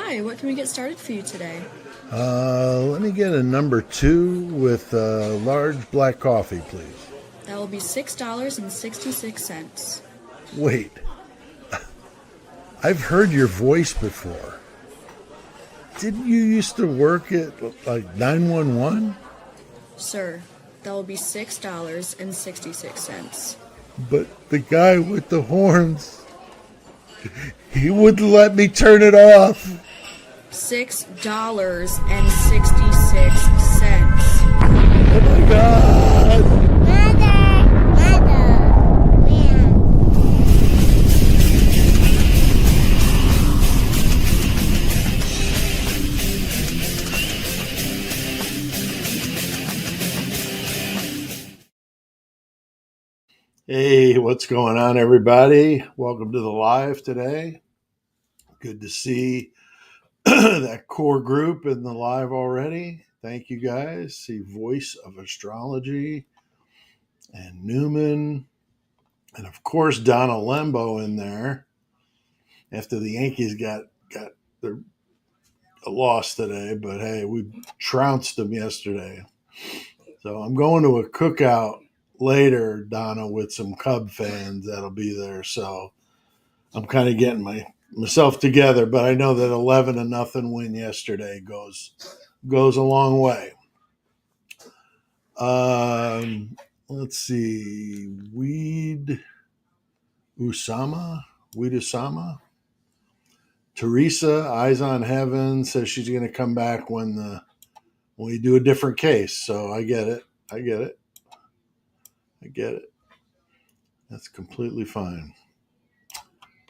Hi, what can we get started for you today? Let me get a number 2 with large black coffee, please. That will be $6.66. Wait, I've heard your voice before. Didn't you used to work at like 911? Sir, that will be $6.66. But the guy with the horns, he wouldn't let me turn it off. $6.66. Oh my God. Hey, what's going on, everybody? Welcome to the live today. Good to see that core group in the live already. Thank you guys. See Voice of Astrology and Newman, and of course Donna Lembo in there. After the Yankees got their loss today, but hey, we trounced them yesterday. So I'm going to a cookout later, Donna, with some Cub fans that'll be there. So I'm kind of getting myself together, but I know that 11-0 win yesterday goes a long way. Let's see, Weed Usama. Teresa, Eyes on Heaven, says she's going to come back when we do a different case. So I get it. I get it. That's completely fine.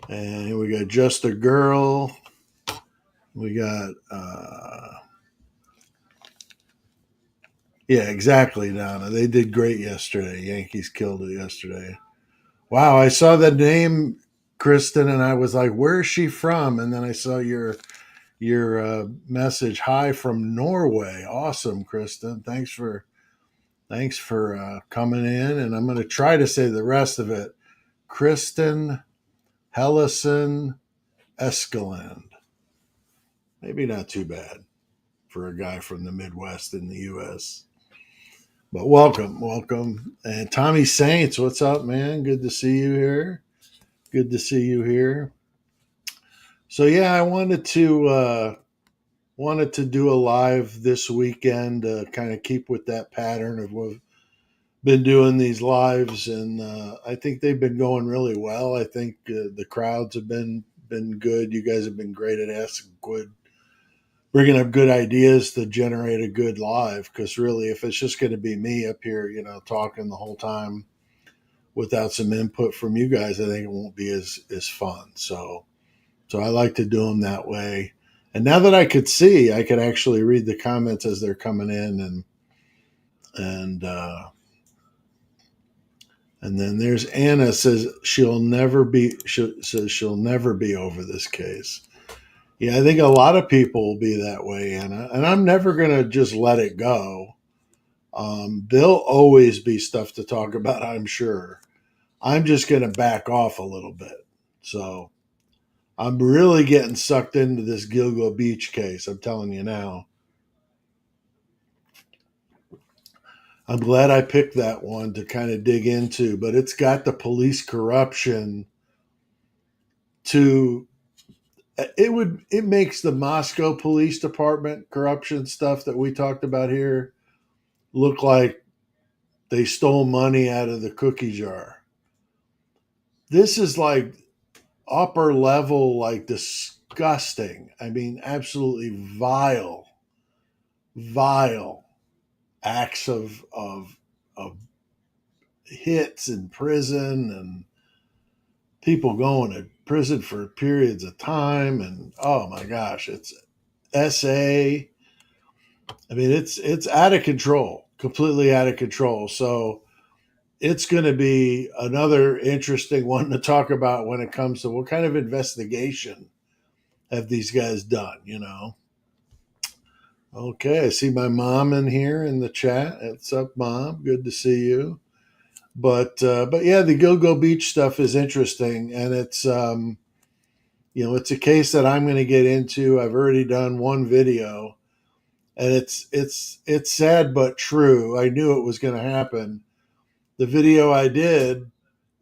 And here we got Just a Girl. We got, yeah, exactly, Donna. They did great yesterday. Yankees killed it yesterday. Wow, I saw the name, Kristen, and I was like, "Where is she from?" And then I saw your message. Hi from Norway. Awesome, Kristen. Thanks for coming in, and I'm going to try to say the rest of it. Kristen Hellison Escaland. Maybe not too bad for a guy from the Midwest in the U.S. But welcome. And Tommy Saints, what's up, man? Good to see you here. So yeah, I wanted to do a live this weekend to kind of keep with that pattern of what we've been doing these lives, and I think they've been going really well. I think the crowds have been good. You guys have been great at asking bringing up good ideas to generate a good live. Because really, if it's just going to be me up here, talking the whole time without some input from you guys, I think it won't be as fun. So I like to do them that way. And now that I could see, I could actually read the comments as they're coming in, and then there's Anna says she'll never be over this case. Yeah, I think a lot of people will be that way, Anna, and I'm never gonna just let it go. There'll always be stuff to talk about, I'm sure. I'm just gonna back off a little bit. So I'm really getting sucked into this Gilgo Beach case. I'm telling you now. I'm glad I picked that one to kind of dig into, but it's got the police corruption to it makes the Moscow Police Department corruption stuff that we talked about here look like they stole money out of the cookie jar. This is like upper level, like disgusting. I mean, absolutely vile acts of hits in prison and people going to prison for periods of time, and oh my gosh, it's SA. I mean, it's out of control, completely out of control. So it's going to be another interesting one to talk about when it comes to what kind of investigation have these guys done. Okay, I see my mom in here in the chat. What's up, Mom? Good to see you. But yeah, the Gilgo Beach stuff is interesting, and it's It's a case that I'm going to get into. I've already done one video, and it's sad but true. I knew it was going to happen. The video I did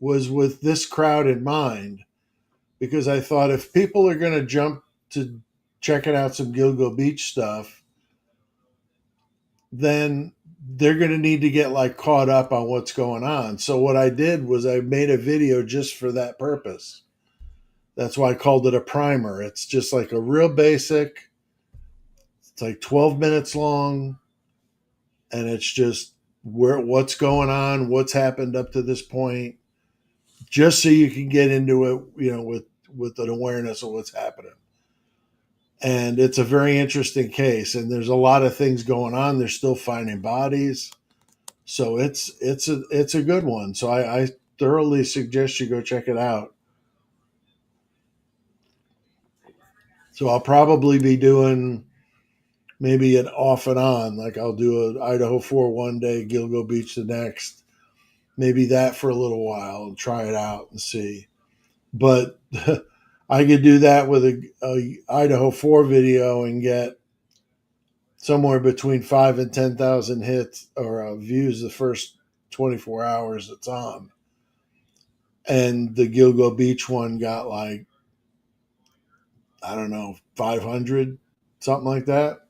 was with this crowd in mind because I thought if people are going to jump to checking out some Gilgo Beach stuff, then they're going to need to get like caught up on what's going on. So what I did was I made a video just for that purpose. That's why I called it a primer. It's just like a real basic. It's like 12 minutes long, and it's just what's going on, what's happened up to this point, just so you can get into it, with an awareness of what's happening. And it's a very interesting case, and there's a lot of things going on. They're still finding bodies, so it's a good one. So I thoroughly suggest you go check it out. So I'll probably be doing maybe an off and on, like I'll do an Idaho 4 one day, Gilgo Beach the next, maybe that for a little while and try it out and see. But I could do that with a Idaho 4 video and get somewhere between 5 and 10,000 hits or views the first 24 hours it's on. And the Gilgo Beach one got like, I don't know, 500, something like that.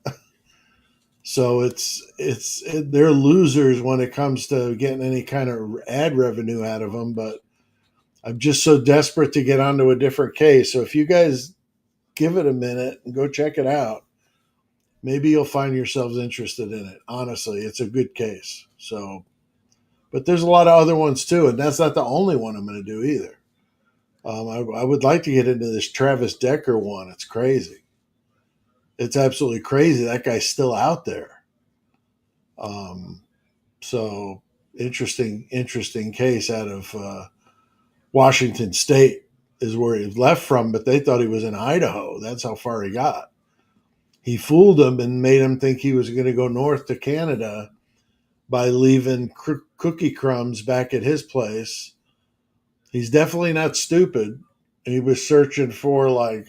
So they're losers when it comes to getting any kind of ad revenue out of them. But I'm just so desperate to get onto a different case. So if you guys give it a minute and go check it out, maybe you'll find yourselves interested in it. Honestly, it's a good case. So, but there's a lot of other ones too, and that's not the only one I'm going to do either. I would like to get into this Travis Decker one. It's crazy. It's absolutely crazy. That guy's still out there. Um, so interesting case out of Washington State is where he left from, but they thought he was in Idaho. That's how far he got. He fooled them and made him think he was going to go north to Canada by leaving cookie crumbs back at his place. He's definitely not stupid. He was searching for like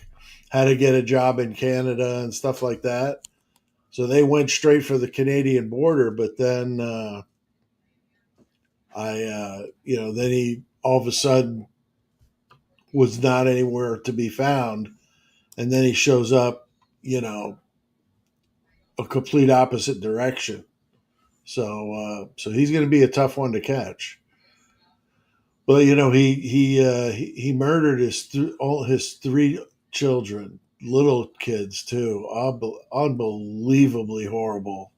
how to get a job in Canada and stuff like that. So they went straight for the Canadian border, but then then he all of a sudden was not anywhere to be found, and then he shows up, a complete opposite direction. So he's going to be a tough one to catch. Well, he murdered all his three children, little kids too, unbelievably horrible.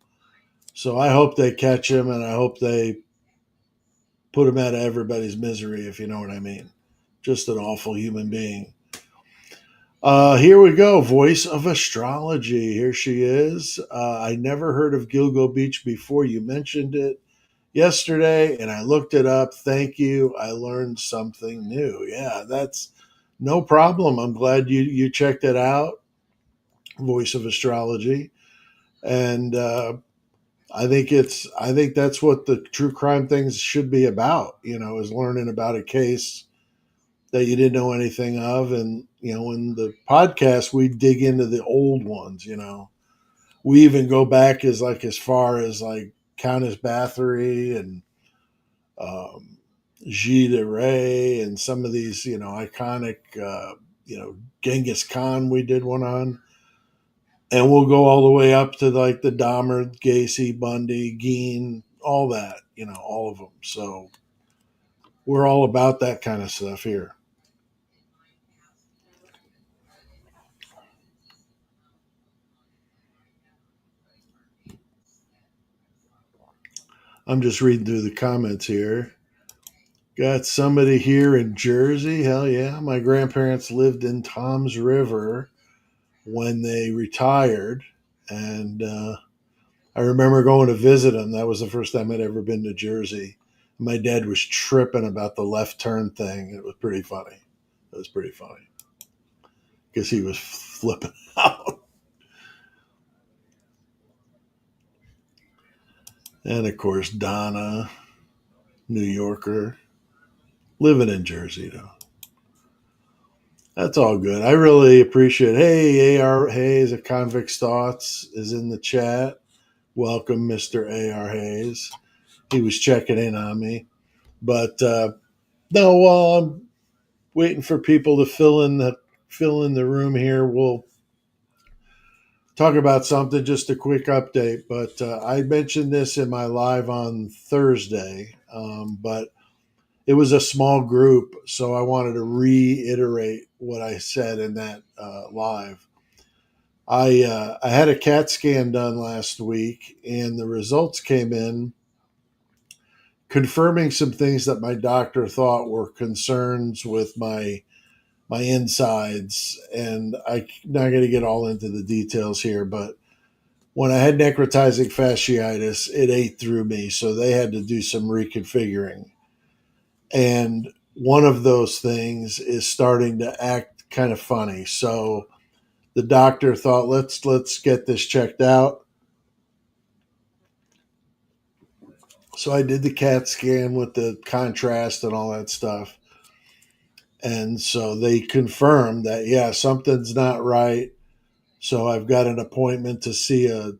So I hope they catch him, and I hope they put him out of everybody's misery, if you know what I mean. Just an awful human being. Here we go. Voice of astrology. Here she is. I never heard of Gilgo Beach before you mentioned it yesterday, and I looked it up. Thank you. I learned something new. Yeah, that's no problem. I'm glad you checked it out. Voice of astrology, and I think that's what the true crime things should be about. Is learning about a case that you didn't know anything of. And, in the podcast, we dig into the old ones, we even go back as far as like Countess Bathory and G de Ray and some of these, iconic, Genghis Khan, we did one on. And we'll go all the way up to like the Dahmer, Gacy, Bundy, Geen, all that, all of them. So we're all about that kind of stuff here. I'm just reading through the comments here. Got somebody here in Jersey. Hell yeah. My grandparents lived in Toms River when they retired. And I remember going to visit them. That was the first time I'd ever been to Jersey. My dad was tripping about the left turn thing. It was pretty funny. It was pretty funny because he was flipping out. And of course, Donna, New Yorker, living in Jersey, though. That's all good. I really appreciate it. Hey, AR Hayes of Convict's Thoughts is in the chat. Welcome, Mr. AR Hayes. He was checking in on me. But no, while I'm waiting for people to fill in the room here, we'll talk about something, just a quick update. But I mentioned this in my live on Thursday, but it was a small group, so I wanted to reiterate what I said in that live. I had a CAT scan done last week, and the results came in confirming some things that my doctor thought were concerns with my insides. And I'm not going to get all into the details here, but when I had necrotizing fasciitis, it ate through me, so they had to do some reconfiguring. And one of those things is starting to act kind of funny. So the doctor thought, let's get this checked out. So I did the CAT scan with the contrast and all that stuff. And so they confirmed that, yeah, something's not right. So I've got an appointment to see a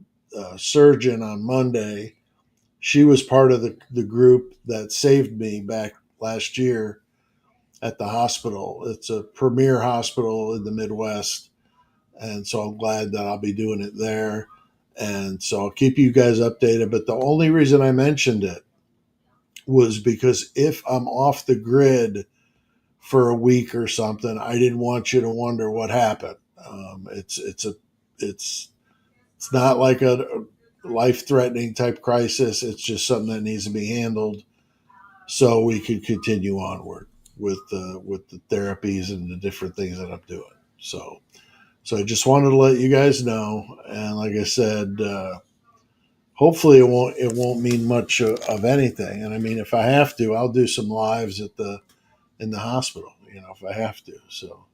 surgeon on Monday. She was part of the group that saved me back last year at the hospital. It's a premier hospital in the Midwest. And so I'm glad that I'll be doing it there. And so I'll keep you guys updated. But the only reason I mentioned it was because if I'm off the grid for a week or something, I didn't want you to wonder what happened. It's it's not like a life threatening type crisis. It's just something that needs to be handled so we could continue onward with the therapies and the different things that I'm doing. So I just wanted to let you guys know, and like I said, hopefully it won't mean much of anything. And I mean, if I have to, I'll do some lives in the hospital, if I have to. So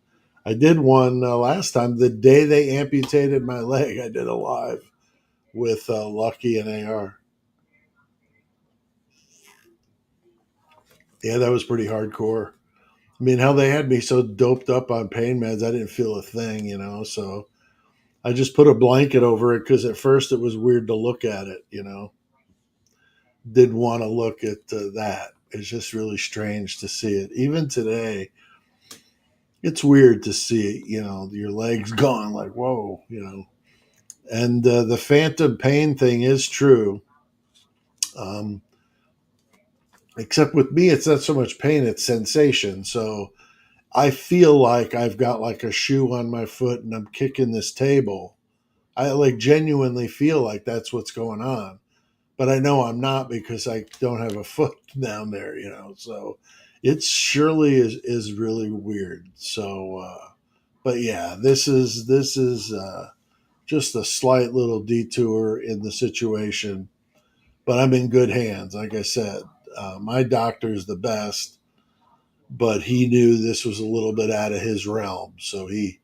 I did one last time, the day they amputated my leg. I did a live with Lucky and AR. Yeah, that was pretty hardcore. I mean, how they had me so doped up on pain meds, I didn't feel a thing. So I just put a blanket over it because at first it was weird to look at it. Didn't want to look at that. It's just really strange to see it. Even today, it's weird to see, your legs gone like, whoa. And the phantom pain thing is true. Um, except with me, it's not so much pain, it's sensation. So I feel like I've got like a shoe on my foot and I'm kicking this table. I like genuinely feel like that's what's going on. But I know I'm not because I don't have a foot down there. So it surely is really weird. So, but yeah, this is just a slight little detour in the situation. But I'm in good hands. Like I said, my doctor is the best, but he knew this was a little bit out of his realm, so he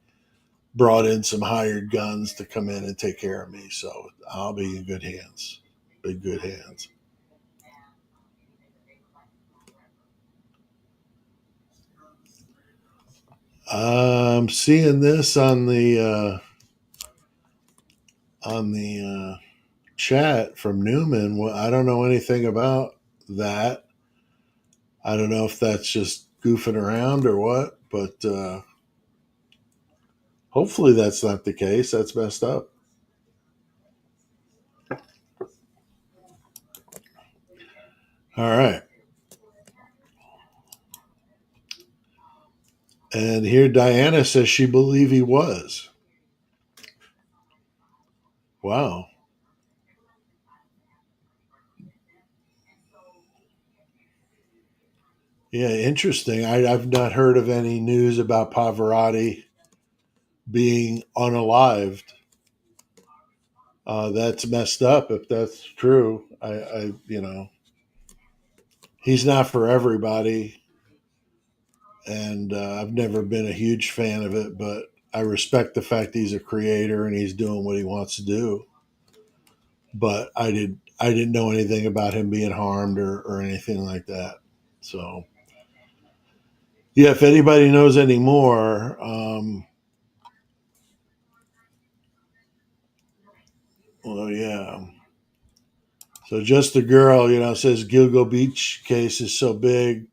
brought in some hired guns to come in and take care of me. So I'll be in good hands. Big good hands. I'm seeing this on the chat from Newman. Well, I don't know anything about that. I don't know if that's just goofing around or what, but hopefully that's not the case. That's messed up. All right. And here Diana says she believed he was. Wow. Yeah, interesting. I've not heard of any news about Pavarotti being unalived. That's messed up if that's true. He's not for everybody, and I've never been a huge fan of it, but I respect the fact he's a creator and he's doing what he wants to do. But I didn't know anything about him being harmed or anything like that. So Yeah, if anybody knows any more, well, yeah. So just the girl, says Gilgo Beach case is so big.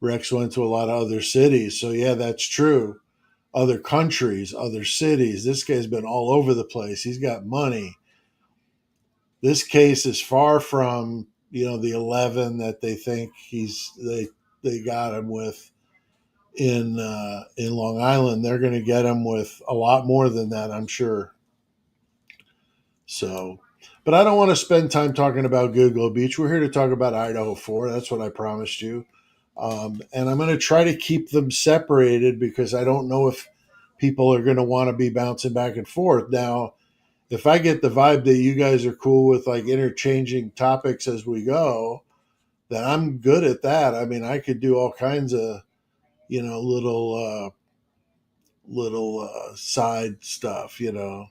Rex went to a lot of other cities. So yeah, that's true. Other countries, other cities. This guy's been all over the place. He's got money. This case is far from, the 11 that they think they got him with in Long Island. They're going to get him with a lot more than that, I'm sure. So, but I don't want to spend time talking about Google Beach. We're here to talk about Idaho 4. That's what I promised you. And I'm going to try to keep them separated because I don't know if people are going to want to be bouncing back and forth. Now, if I get the vibe that you guys are cool with like interchanging topics as we go, then I'm good at that. I mean, I could do all kinds of, little side stuff, to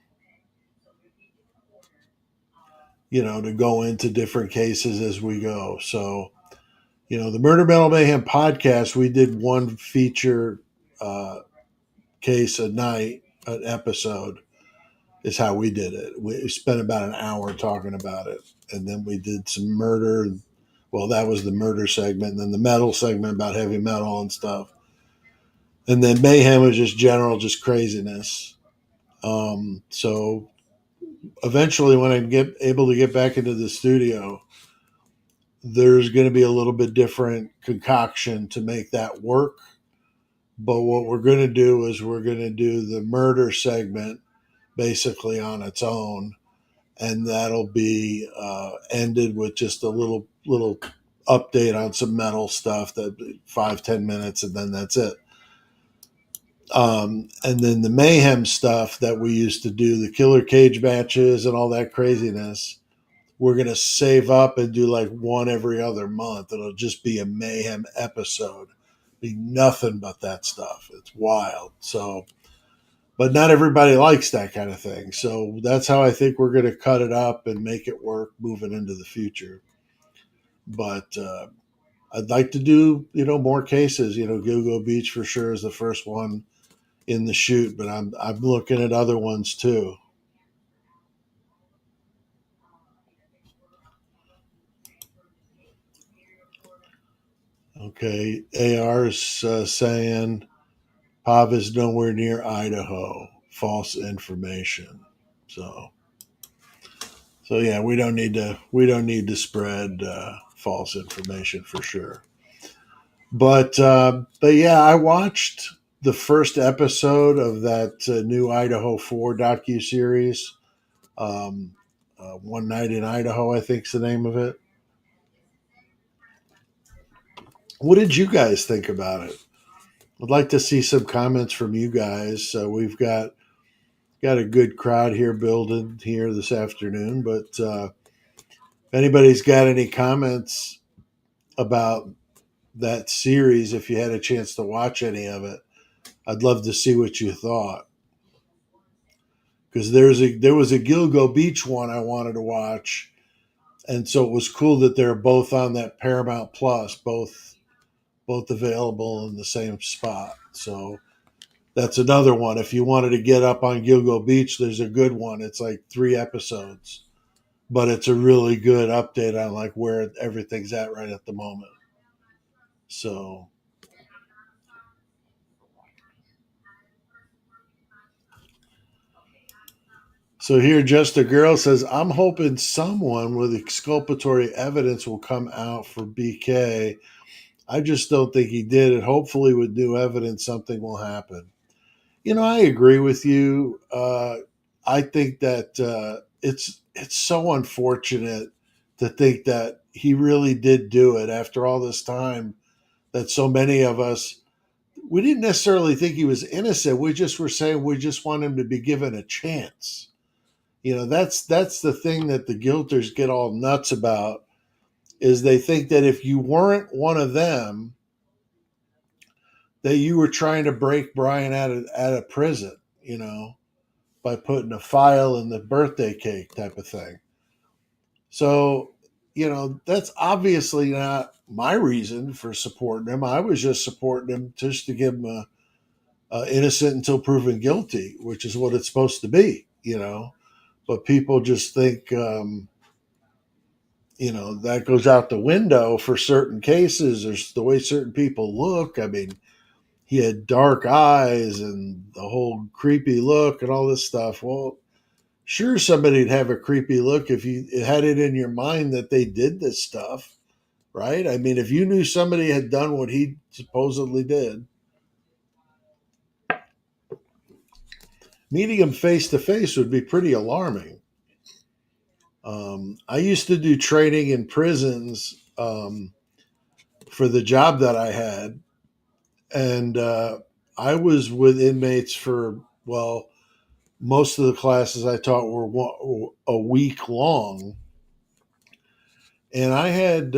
go into different cases as we go. So, the Murder Metal Mayhem podcast, we did one feature uh, case a night, an episode is how we did it. We spent about an hour talking about it. And then we did some murder. Well, that was the murder segment. And then the metal segment about heavy metal and stuff. And then Mayhem was just general, just craziness. So eventually, when I get able to get back into the studio, there's going to be a little bit different concoction to make that work. But what we're going to do is we're going to do the murder segment basically on its own, and that'll be ended with just a little update on some metal stuff, that 5-10 minutes, and then that's it. And then the mayhem stuff that we used to do, the killer cage matches and all that craziness, we're going to save up and do like one every other month. It'll just be a mayhem episode. Be nothing but that stuff. It's wild. So, but not everybody likes that kind of thing. So that's how I think we're going to cut it up and make it work moving into the future. But I'd like to do, more cases. Gilgo Beach for sure is the first one in the shoot, but I'm looking at other ones too. Okay, AR is saying Pav is nowhere near Idaho. False information. So, so yeah, we don't need to spread false information for sure. But yeah, I watched the first episode of that new Idaho 4 docu series. One Night in Idaho, I think's the name of it. What did you guys think about it? I'd like to see some comments from you guys. We've got a good crowd here building here this afternoon, but if anybody's got any comments about that series, if you had a chance to watch any of it, I'd love to see what you thought. Because there was a Gilgo Beach one I wanted to watch, and so it was cool that they're both on that Paramount Plus, both available in the same spot. So that's another one. If you wanted to get up on Gilgo Beach, there's a good one. It's like 3 episodes, but it's a really good update on like where everything's at right at the moment. So here, Just a Girl says, I'm hoping someone with exculpatory evidence will come out for BK. I just don't think he did it. Hopefully, with new evidence, something will happen. I agree with you. I think that it's so unfortunate to think that he really did do it after all this time. That so many of us, we didn't necessarily think he was innocent. We just were saying we just want him to be given a chance. That's the thing that the guilters get all nuts about, is they think that if you weren't one of them, that you were trying to break Brian out of prison, by putting a file in the birthday cake type of thing. So that's obviously not my reason for supporting him. I was just supporting him just to give him a innocent until proven guilty, which is what it's supposed to be. But people just think, that goes out the window for certain cases, or the way certain people look. I mean, he had dark eyes and the whole creepy look and all this stuff. Well, sure, somebody'd have a creepy look if you had it in your mind that they did this stuff, right? I mean, if you knew somebody had done what he supposedly did, meeting him face to face would be pretty alarming. I used to do training in prisons for the job that I had, and I was with inmates for, well, most of the classes I taught were a week long, and I had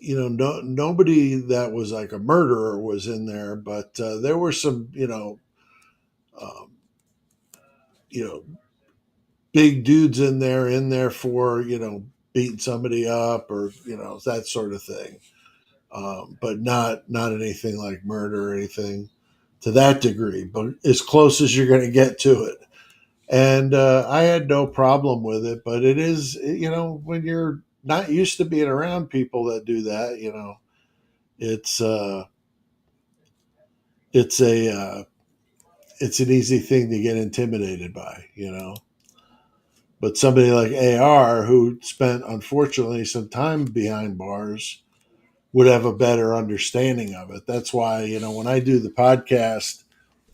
nobody that was like a murderer was in there, but there were some um, you know big dudes in there for beating somebody up, or that sort of thing, but not anything like murder or anything to that degree, but as close as you're going to get to it. And I had no problem with it, but it is, when you're not used to being around people that do that, it's it's a it's an easy thing to get intimidated by. But somebody like AR, who spent unfortunately some time behind bars, would have a better understanding of it. That's why, when I do the podcast,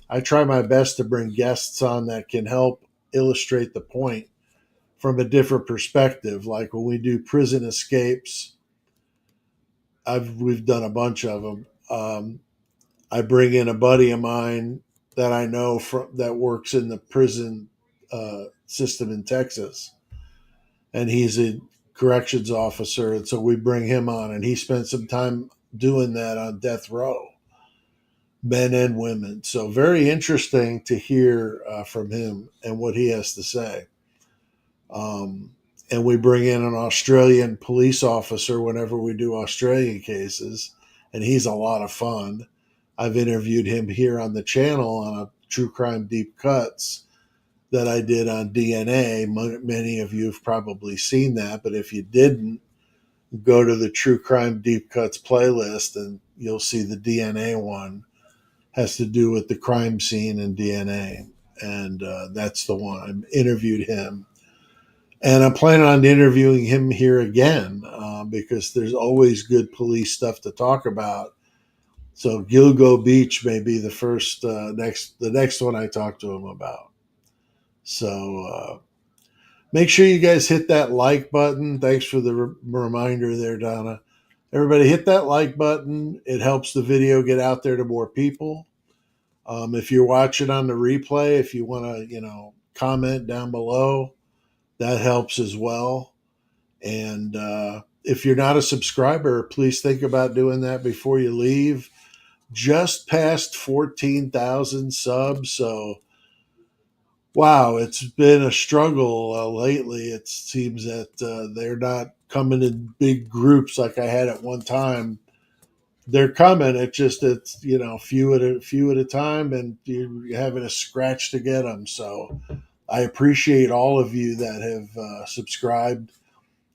I try my best to bring guests on that can help illustrate the point from a different perspective. Like when we do prison escapes, we've done a bunch of them. I bring in a buddy of mine that I know that works in the prison system in Texas, and he's a corrections officer, and so we bring him on, and he spent some time doing that on death row, men and women. So very interesting to hear from him and what he has to say. Um, and we bring in an Australian police officer whenever we do Australian cases, and he's a lot of fun. I've interviewed him here on the channel on a True Crime Deep Cuts that I did on DNA. Many of you have probably seen that, but if you didn't, go to the True Crime Deep Cuts playlist and you'll see the DNA one has to do with the crime scene and DNA. And that's the one. I interviewed him. And I'm planning on interviewing him here again because there's always good police stuff to talk about. So Gilgo Beach may be the next one I talk to him about. So make sure you guys hit that like button. Thanks for the reminder there, Donna. Everybody hit that like button. It helps the video get out there to more people. If you're watching on the replay, if you want to, comment down below, that helps as well. And if you're not a subscriber, please think about doing that before you leave. Just past 14,000 subs. So, wow, it's been a struggle lately. It seems that they're not coming in big groups like I had at one time. They're coming. It's few at a time, and you're having a scratch to get them. So I appreciate all of you that have subscribed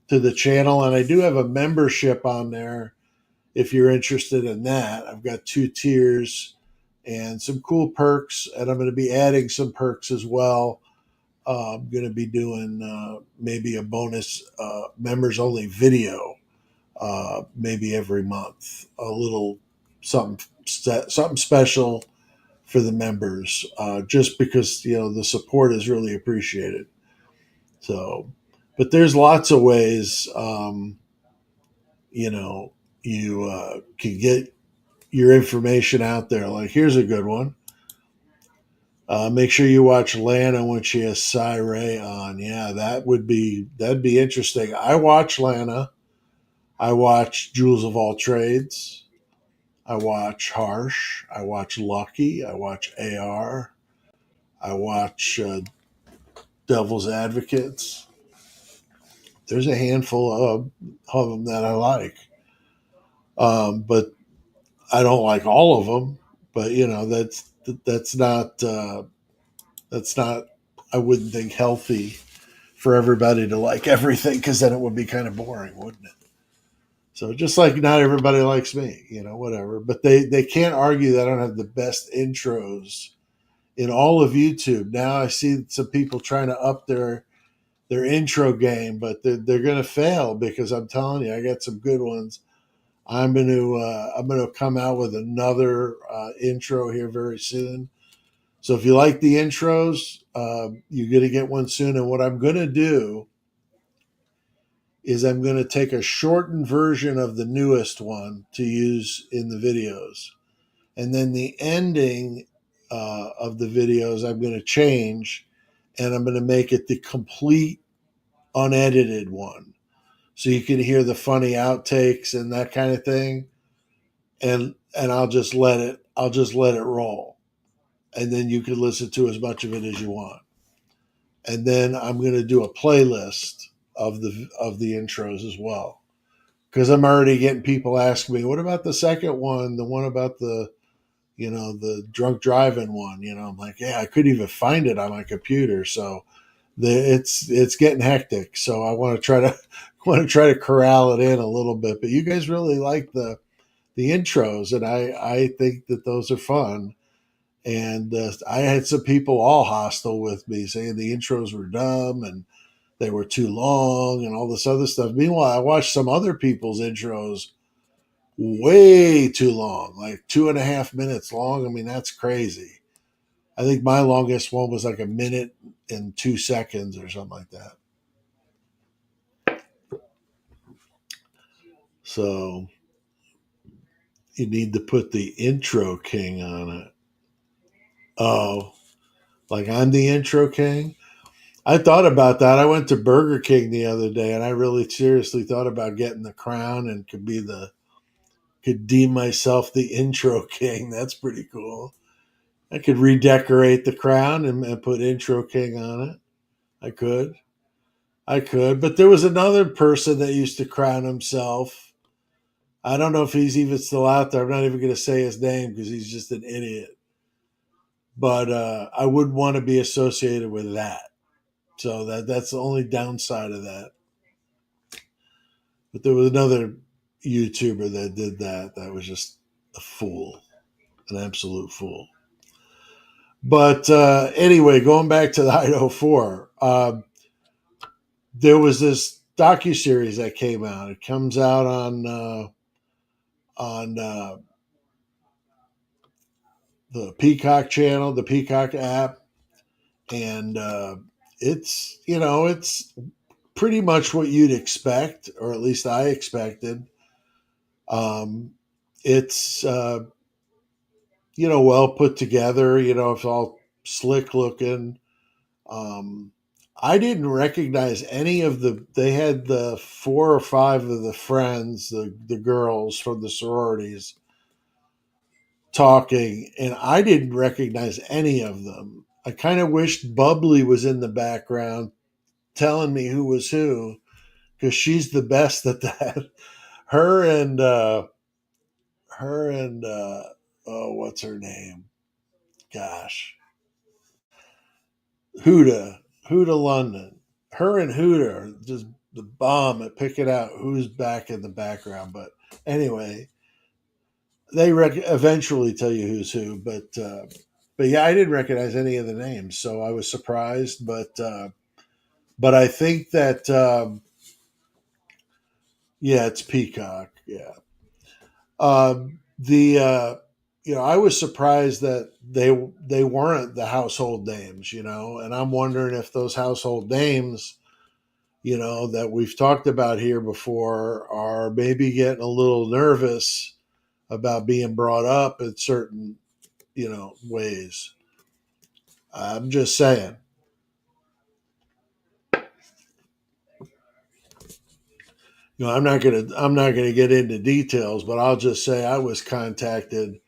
to the channel, and I do have a membership on there if you're interested in that. I've got 2 tiers and some cool perks, and I'm going to be adding some perks as well. I'm going to be doing maybe a bonus members only video maybe every month, a little something special for the members, just because the support is really appreciated. So, but there's lots of ways you know you can get your information out there. Like, here's a good one. Make sure you watch Lana when she has Cy Ray on. Yeah, that'd be interesting. I watch Lana. I watch Jewels of All Trades. I watch Harsh. I watch Lucky. I watch AR. I watch Devil's Advocates. There's a handful of them that I like, but I don't like all of them. But that's not that's not. I wouldn't think healthy for everybody to like everything, because then it would be kind of boring, wouldn't it? So just like not everybody likes me, whatever. But they can't argue that I don't have the best intros in all of YouTube. Now I see some people trying to up their intro game, but they're going to fail, because I'm telling you, I got some good ones. I'm going to come out with another intro here very soon. So if you like the intros, you're going to get one soon. And what I'm going to do is I'm going to take a shortened version of the newest one to use in the videos. And then the ending of the videos I'm going to change, and I'm going to make it the complete unedited one. So you can hear the funny outtakes and that kind of thing. And I'll just let it roll. And then you can listen to as much of it as you want. And then I'm going to do a playlist of the intros as well, because I'm already getting people asking me, what about the second one, the one about the drunk driving one? I'm like, yeah, I couldn't even find it on my computer. So it's getting hectic. So I want to try to corral it in a little bit. But you guys really like the intros, and I think that those are fun. And I had some people all hostile with me, saying the intros were dumb and they were too long and all this other stuff. Meanwhile, I watched some other people's intros way too long, like 2.5 minutes long. I mean, that's crazy. I think my longest one was like 1 minute and 2 seconds or something like that. So you need to put the intro king on it. Oh, like I'm the intro king? I thought about that. I went to Burger King the other day, and I really seriously thought about getting the crown and could deem myself the intro king. That's pretty cool. I could redecorate the crown and put intro king on it. I could. I could. But there was another person that used to crown himself. I don't know if he's even still out there. I'm not even going to say his name because he's just an idiot. But I wouldn't want to be associated with that. So that's the only downside of that. But there was another YouTuber that did that. That was just a fool, an absolute fool. But anyway, going back to the Idaho 4, there was this docuseries that came out. It comes out on the Peacock channel, the Peacock app, and it's pretty much what you'd expect, or at least I expected. It's well put together. It's all slick looking. Um, I didn't recognize any of They had the 4 or 5 of the friends, the girls from the sororities, talking, and I didn't recognize any of them. I kind of wished Bubbly was in the background telling me who was who, because she's the best at that. Her and oh, what's her name? Gosh, Huda, Huda London. Her and Huda are just the bomb at picking out who's back in the background. But anyway, they eventually tell you who's who. But yeah, I didn't recognize any of the names, so I was surprised. But I think that yeah, it's Peacock. Yeah, the I was surprised that they weren't the household names, and I'm wondering if those household names, that we've talked about here before, are maybe getting a little nervous about being brought up in certain, ways. I'm just saying. I'm not gonna get into details, but I'll just say I was contacted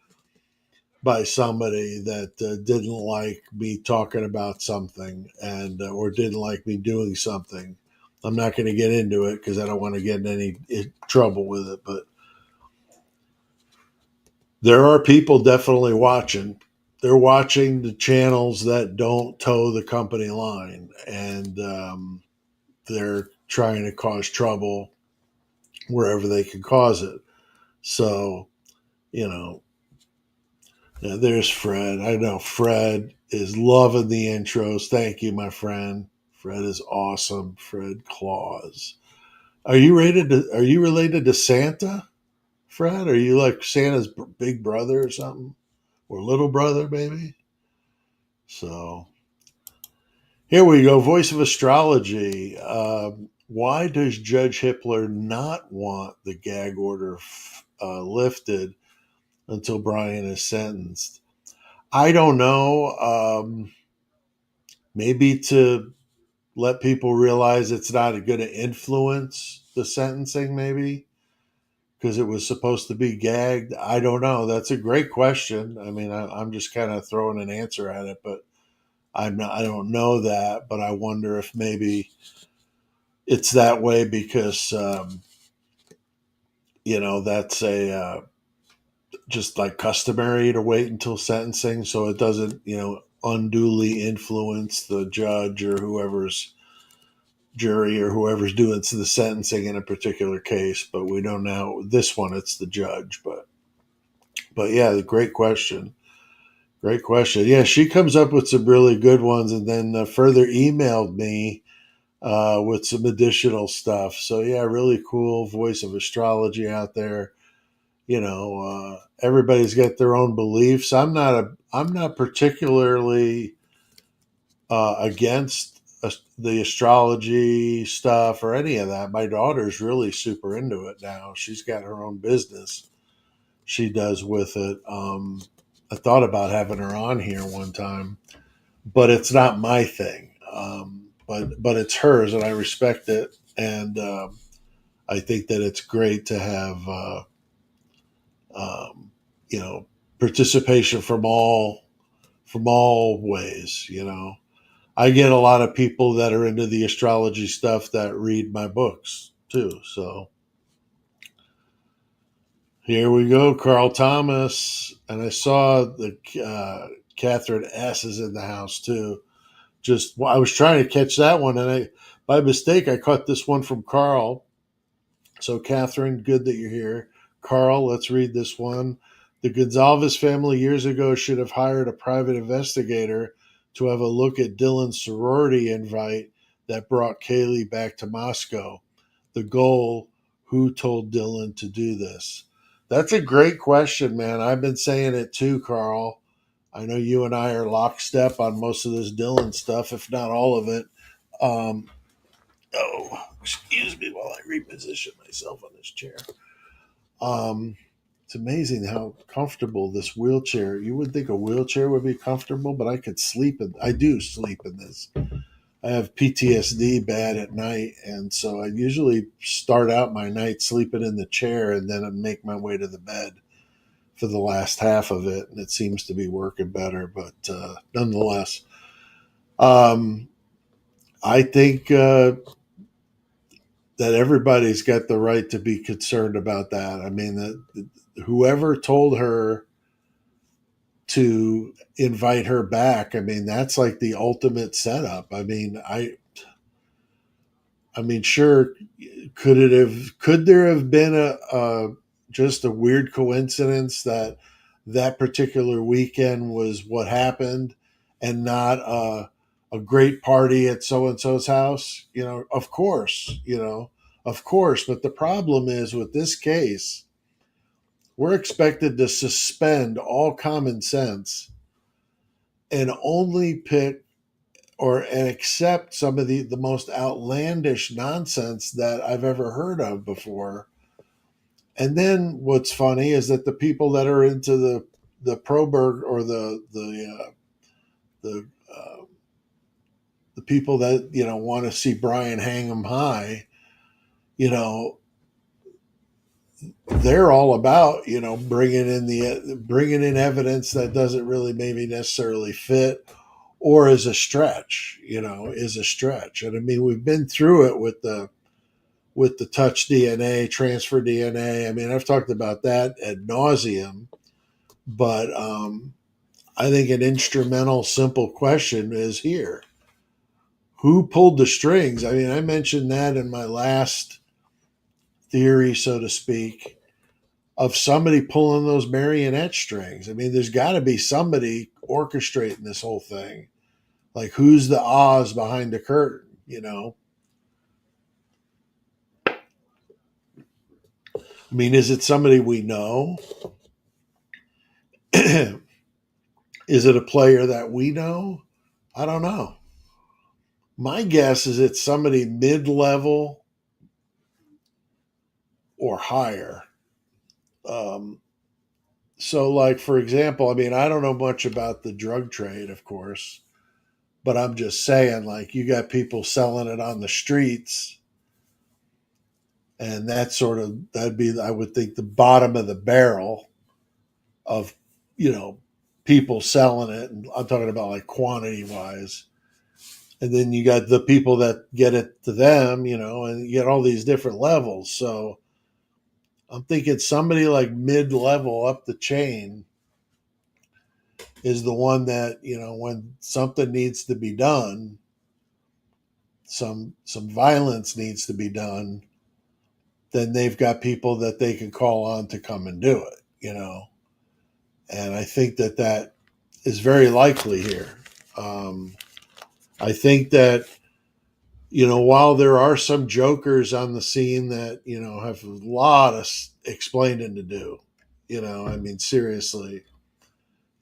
by somebody that didn't like me talking about something, and or didn't like me doing something, I'm not going to get into it because I don't want to get in any trouble with it. But there are people definitely watching. They're watching the channels that don't toe the company line, and they're trying to cause trouble wherever they can cause it. So, you know, yeah, there's Fred. I know Fred is loving the intros. Thank you, my friend. Fred is awesome. Fred Claus. Are you related to Santa, Fred? Are you like Santa's big brother or something? Or little brother, maybe? So here we go. Voice of astrology. Why does Judge Hippler not want the gag order lifted until Brian is sentenced? I don't know. Maybe to let people realize it's not going to influence the sentencing, maybe because it was supposed to be gagged. I don't know. That's a great question. I mean, I'm just kind of throwing an answer at it, but I'm not. I don't know that, but I wonder if maybe it's that way because that's a just like customary to wait until sentencing, so it doesn't unduly influence the judge or whoever's jury or whoever's doing the sentencing in a particular case. But we don't know this one; it's the judge. But yeah, great question. Great question. Yeah, she comes up with some really good ones, and then further emailed me with some additional stuff. So yeah, really cool voice of astrology out there. Everybody's got their own beliefs. I'm not particularly against the astrology stuff or any of that. My daughter's really super into it now. She's got her own business she does with it. I thought about having her on here one time, but it's not my thing. But it's hers, and I respect it. And I think that it's great to have um, you know participation from all ways. I get a lot of people that are into the astrology stuff that read my books too. So here we go, Carl Thomas, and I saw the Catherine S is in the house too. I was trying to catch that one, and I by mistake I caught this one from Carl. So Catherine, good that you're here. Carl, let's read this one. The Gonzalez family years ago should have hired a private investigator to have a look at Dylan's sorority invite that brought Kaylee back to Moscow. The goal: who told Dylan to do this? That's a great question, man. I've been saying it too, Carl. I know you and I are lockstep on most of this Dylan stuff, if not all of it. Um, excuse me while I reposition myself on this chair. Um, it's amazing how comfortable this wheelchair. You would think a wheelchair would be comfortable, but I could sleep in. I do sleep in this. I have PTSD bad at night, and so I usually start out my night sleeping in the chair, and then I make my way to the bed for the last half of it, and it seems to be working better. But nonetheless, um, I think that everybody's got the right to be concerned about that. I mean, that whoever told her to invite her back, I mean, that's like the ultimate setup. I mean, sure, could there have been a just a weird coincidence that that particular weekend was what happened and not a great party at so and so's house? Of course. But the problem is with this case, we're expected to suspend all common sense and only pick or and accept some of the most outlandish nonsense that I've ever heard of before. And then what's funny is that the people that are into the Proberg or the the people that want to see Brian hang 'em high, you know, they're all about bringing in evidence that doesn't really maybe necessarily fit, or is a stretch, is a stretch. And I mean, we've been through it with the touch DNA, transfer DNA. I mean, I've talked about that ad nauseum, but I think an instrumental, simple question is here. Who pulled the strings? I mean, I mentioned that in my last theory, so to speak, of somebody pulling those marionette strings. I mean, there's got to be somebody orchestrating this whole thing. Like, who's the Oz behind the curtain? I mean, is it somebody we know? Is it a player that we know? I don't know. My guess is it's somebody mid-level or higher. Um, so, like, for example, I mean, I don't know much about the drug trade, of course, but I'm just saying, like, you got people selling it on the streets, and that'd be, I would think, the bottom of the barrel of, people selling it. And I'm talking about like quantity wise. And then you got the people that get it to them, and you get all these different levels. So I'm thinking somebody like mid level up the chain is the one that, when something needs to be done, some violence needs to be done, then they've got people that they can call on to come and do it. And I think that is very likely here. I think that, while there are some jokers on the scene that, have a lot of explaining to do, I mean, seriously,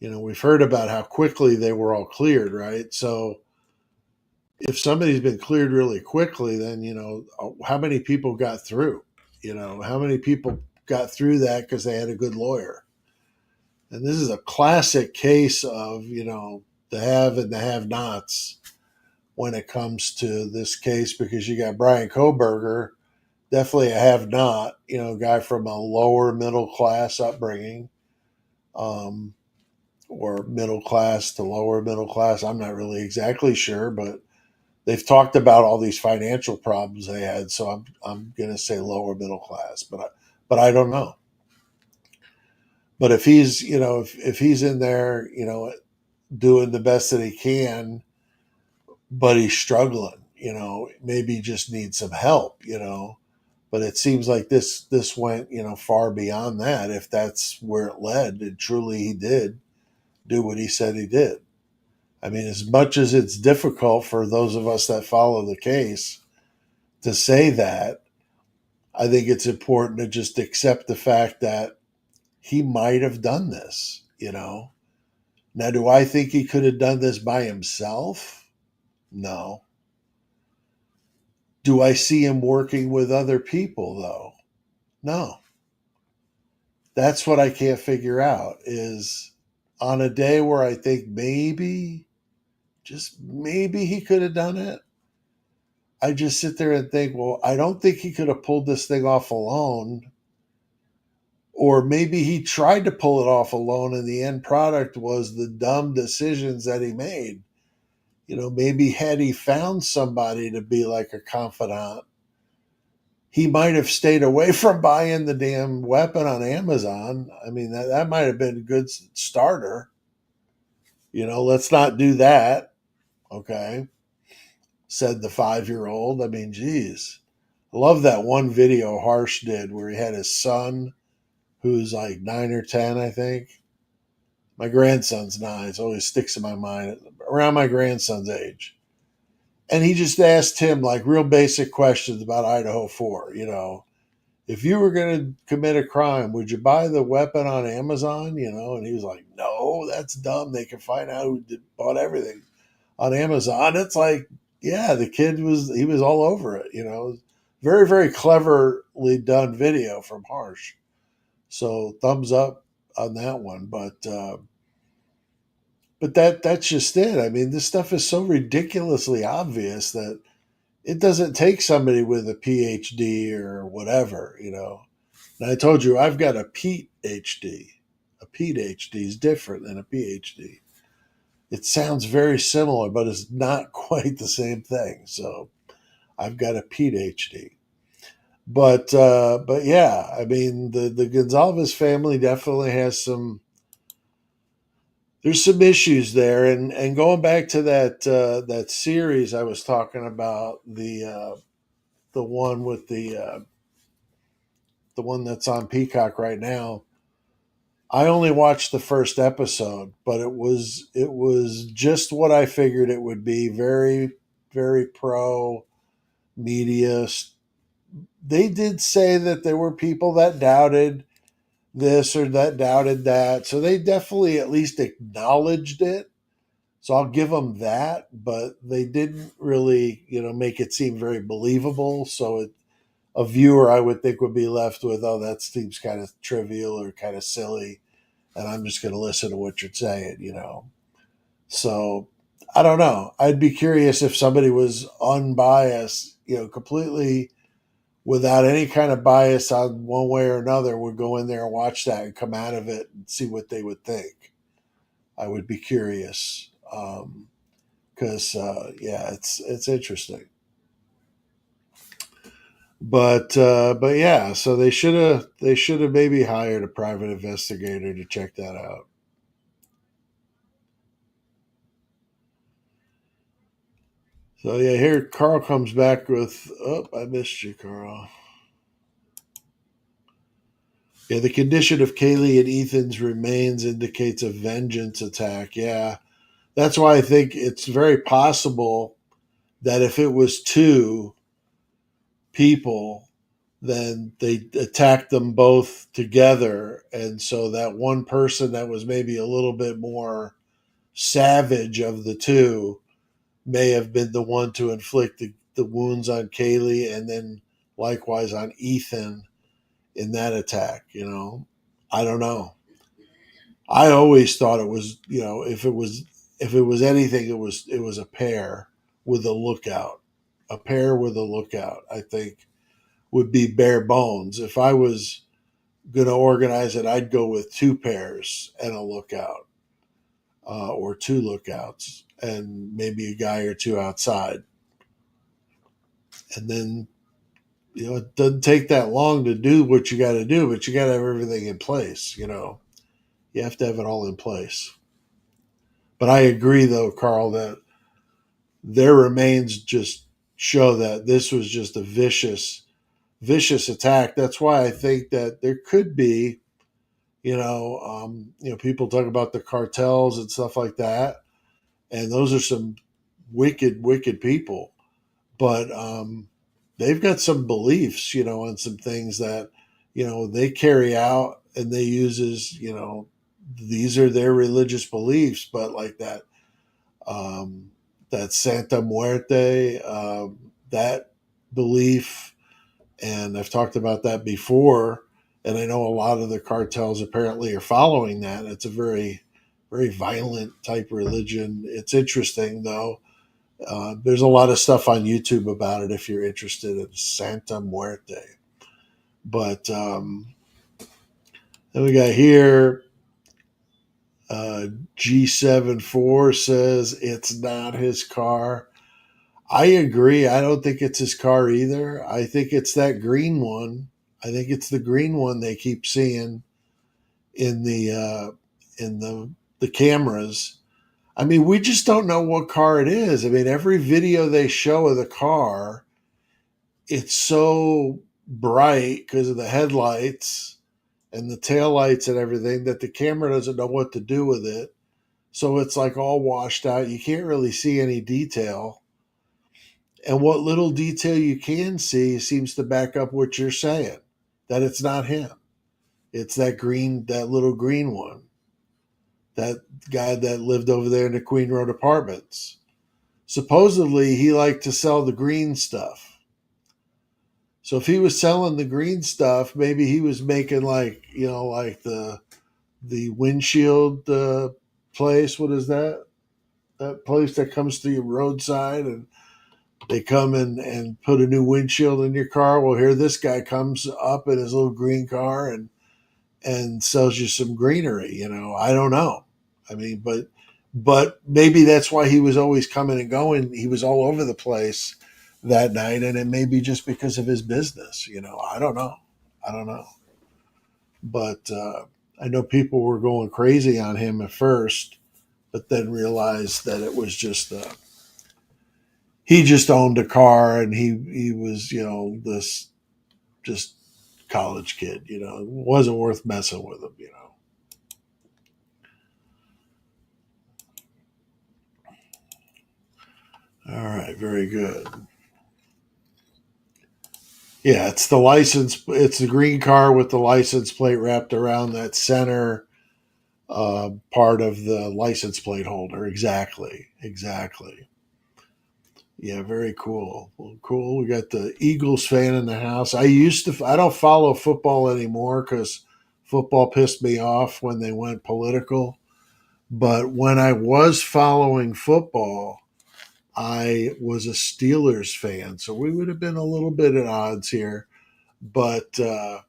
we've heard about how quickly they were all cleared, right? So if somebody's been cleared really quickly, then, how many people got through? How many people got through that because they had a good lawyer? And this is a classic case of, the have and the have nots when it comes to this case, because you got Brian Koberger, definitely a have not, guy from a lower middle class upbringing, um, or middle class to lower middle class. I'm not really exactly sure, but they've talked about all these financial problems they had. So I'm going to say lower middle class, but I don't know. But if he's, if he's in there, doing the best that he can, but he's struggling, maybe he just needs some help, but it seems like this went, far beyond that, if that's where it led, and truly he did do what he said he did. I mean, as much as it's difficult for those of us that follow the case to say that, I think it's important to just accept the fact that he might have done this. Now, do I think he could have done this by himself? No. Do I see him working with other people though? No. That's what I can't figure out, is on a day where I think maybe, just maybe he could have done it, I just sit there and think, well, I don't think he could have pulled this thing off alone. Or maybe he tried to pull it off alone and the end product was the dumb decisions that he made. Maybe had he found somebody to be like a confidant, he might have stayed away from buying the damn weapon on Amazon. I mean, that might have been a good starter. Let's not do that. Okay. Said the 5-year-old. I mean, geez. I love that one video Harsh did where he had his son, who's like 9 or 10, I think. My grandson's 9. It always sticks in my mind, around my grandson's age. And he just asked him like real basic questions about Idaho 4. If you were going to commit a crime, would you buy the weapon on Amazon? And he was like, no, that's dumb. They can find out who bought everything on Amazon. It's like, yeah, the kid he was all over it. Very, very cleverly done video from Harsh. So thumbs up on that one. But that's just it. I mean, this stuff is so ridiculously obvious that it doesn't take somebody with a PhD or whatever. And I told you I've got a Pete HD. A Pete HD is different than a PhD. It sounds very similar, but it's not quite the same thing. So I've got a PhD. But yeah, I mean the Gonzalez family definitely has some. There's some issues there, and going back to that series I was talking about, the one with the one that's on Peacock right now. I only watched the first episode, but it was just what I figured it would be. Very very pro media. They did say that there were people that doubted this or that doubted that, so they definitely at least acknowledged it. So I'll give them that, but they didn't really, make it seem very believable. So a viewer, I would think, would be left with, oh, that seems kind of trivial or kind of silly, and I'm just going to listen to what you're saying. So I don't know. I'd be curious if somebody was unbiased, completely without any kind of bias on one way or another, would go in there and watch that and come out of it and see what they would think. I would be curious. Because yeah, it's interesting. But yeah, so they should have maybe hired a private investigator to check that out. So yeah, here Carl comes back with, oh, I missed you, Carl. Yeah, the condition of Kaylee and Ethan's remains indicates a vengeance attack. Yeah, that's why I think it's very possible that if it was two people, then they attacked them both together. And so that one person that was maybe a little bit more savage of the two may have been the one to inflict the wounds on Kaylee and then likewise on Ethan in that attack. I don't know. I always thought it was, if it was anything, it was a pair with a lookout. A pair with a lookout, I think, would be bare bones. If I was going to organize it, I'd go with two pairs and a lookout, or two lookouts, and maybe a guy or two outside. And then, it doesn't take that long to do what you got to do, but you got to have everything in place. You have to have it all in place. But I agree, though, Carl, that their remains just show that this was just a vicious attack. That's why I think that there could be, people talk about the cartels and stuff like that, and those are some wicked, wicked people. But they've got some beliefs, and some things that, they carry out and they use as, these are their religious beliefs. But like that Santa Muerte, that belief, and I've talked about that before. And I know a lot of the cartels apparently are following that. It's a very, very violent type religion. It's interesting, though. There's a lot of stuff on YouTube about it if you're interested in Santa Muerte. But then we got here, G74 says it's not his car. I agree. I don't think it's his car either. I think it's that green one. I think it's the green one they keep seeing in the cameras. I mean, we just don't know what car it is. I mean, every video they show of the car, it's so bright because of the headlights and the taillights and everything that the camera doesn't know what to do with it. So it's like all washed out. You can't really see any detail. And what little detail you can see seems to back up what you're saying, that it's not him. It's that little green one, that guy that lived over there in the Queen Road apartments. Supposedly, he liked to sell the green stuff. So if he was selling the green stuff, maybe he was making like the windshield place. What is that? That place that comes to your roadside and they come and put a new windshield in your car. Well, here this guy comes up in his little green car and sells you some greenery. I don't know. I mean, but but maybe that's why he was always coming and going. He was all over the place that night, and it may be just because of his business. I don't know. I don't know. But I know people were going crazy on him at first, but then realized that it was just he just owned a car, and he was this just college kid. It wasn't worth messing with him. All right, very good. Yeah, it's the license. It's the green car with the license plate wrapped around that center part of the license plate holder. Exactly, exactly. Yeah, very cool. Well, cool. We got the Eagles fan in the house. I used to. I don't follow football anymore because football pissed me off when they went political. But when I was following football, I was a Steelers fan, so we would have been a little bit at odds here. But yeah,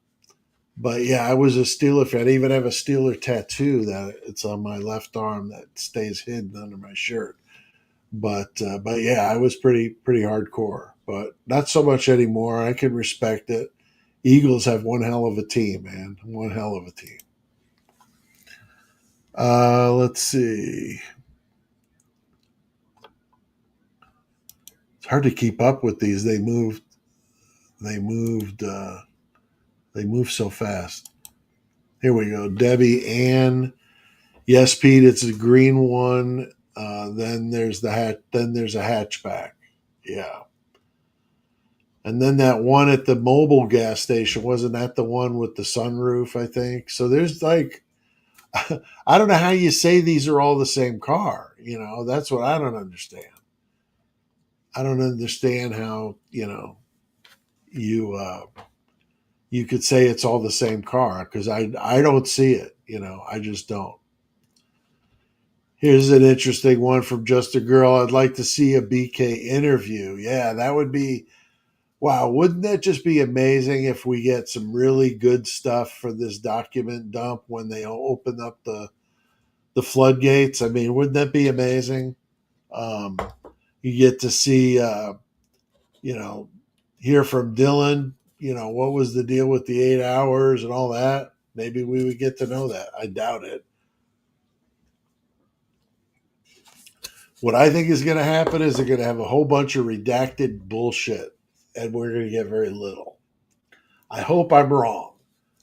I was a Steeler fan. I even have a Steeler tattoo that it's on my left arm that stays hidden under my shirt. But yeah, I was pretty hardcore, but not so much anymore. I can respect it. Eagles have one hell of a team, man. One hell of a team. Let's see. It's hard to keep up with these. They moved. They moved. They move so fast. Here we go. Debbie Ann. Yes, Pete. It's a green one. Then there's the hat. Then there's a hatchback. Yeah. And then that one at the mobile gas station, wasn't that the one with the sunroof, I think? So there's like, I don't know how you say these are all the same car. That's what I don't understand. I don't understand how, you you could say it's all the same car because I don't see it. I just don't. Here's an interesting one from Just a Girl. I'd like to see a BK interview. Yeah, that would be. Wow, wouldn't that just be amazing if we get some really good stuff for this document dump when they open up the floodgates? I mean, wouldn't that be amazing? Um, you get to see, you know, hear from Dylan. What was the deal with the 8 hours and all that? Maybe we would get to know that. I doubt it. What I think is going to happen is they're going to have a whole bunch of redacted bullshit, and we're going to get very little. I hope I'm wrong,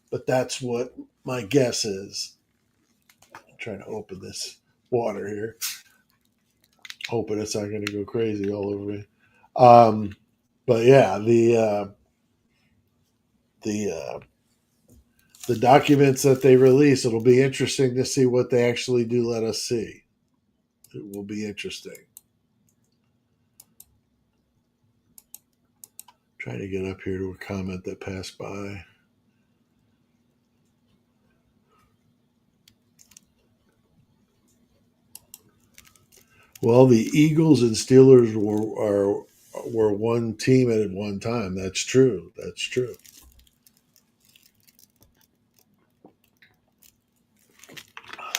but that's what my guess is. I'm trying to open this water here, hoping it's not going to go crazy all over me. Um, but yeah, the the documents that they release, it'll be interesting to see what they actually do let us see. It will be interesting. Trying to get up here to a comment that passed by. Well, the Eagles and Steelers were one team at one time. That's true. That's true.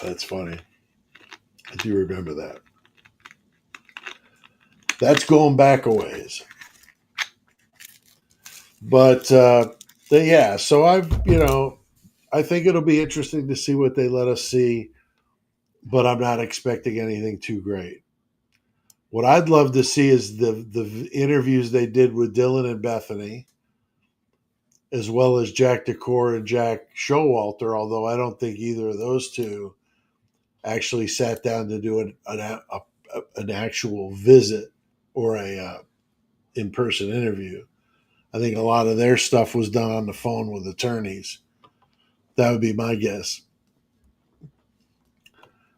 That's funny. I do remember that. That's going back a ways. But yeah, so I think it'll be interesting to see what they let us see, but I'm not expecting anything too great. What I'd love to see is the interviews they did with Dylan and Bethany, as well as Jack Decor and Jack Showalter. Although I don't think either of those two actually sat down to do an actual visit or a in person interview. I think a lot of their stuff was done on the phone with attorneys. That would be my guess.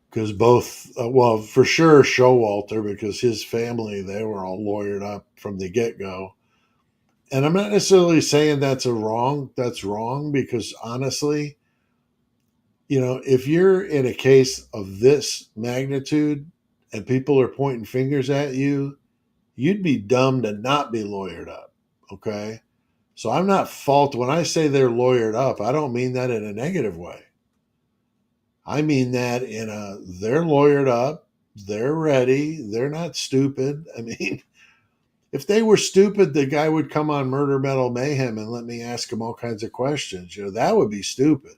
Because both, well, for sure, Showalter, because his family, they were all lawyered up from the get go. And I'm not necessarily saying that's wrong, because honestly, if you're in a case of this magnitude and people are pointing fingers at you, you'd be dumb to not be lawyered up. Okay. So I'm not when I say they're lawyered up, I don't mean that in a negative way. I mean that they're lawyered up. They're ready. They're not stupid. I mean, if they were stupid, the guy would come on Murder Metal Mayhem and let me ask him all kinds of questions. That would be stupid,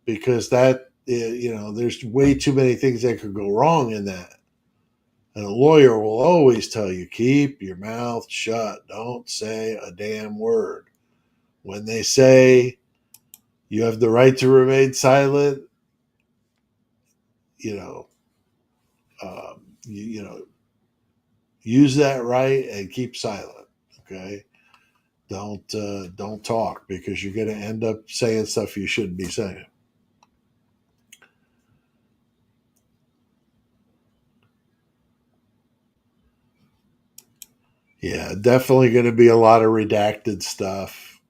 because there's way too many things that could go wrong in that. And a lawyer will always tell you, keep your mouth shut. Don't say a damn word. When they say you have the right to remain silent, you know, use that right and keep silent. Okay, don't talk, because you're going to end up saying stuff you shouldn't be saying. Yeah, definitely going to be a lot of redacted stuff.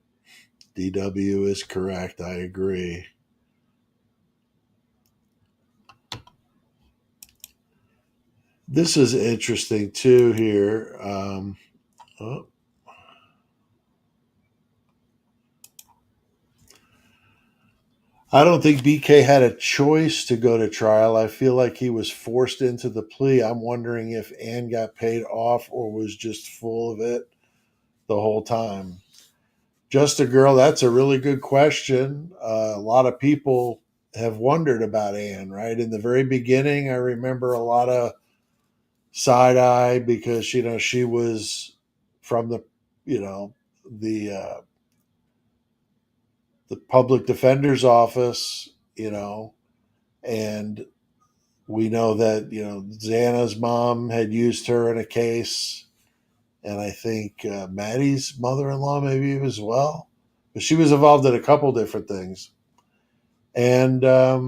DW is correct. I agree. This is interesting too here. Oh, I don't think BK had a choice to go to trial. I feel like he was forced into the plea. I'm wondering if Ann got paid off or was just full of it the whole time. Just a girl, that's a really good question. A lot of people have wondered about Ann, right? In the very beginning, I remember a lot of side eye because, she was from you know, the, uh, the public defender's office, and we know that, Xana's mom had used her in a case, and I think Maddie's mother-in-law maybe as well. But she was involved in a couple different things. And I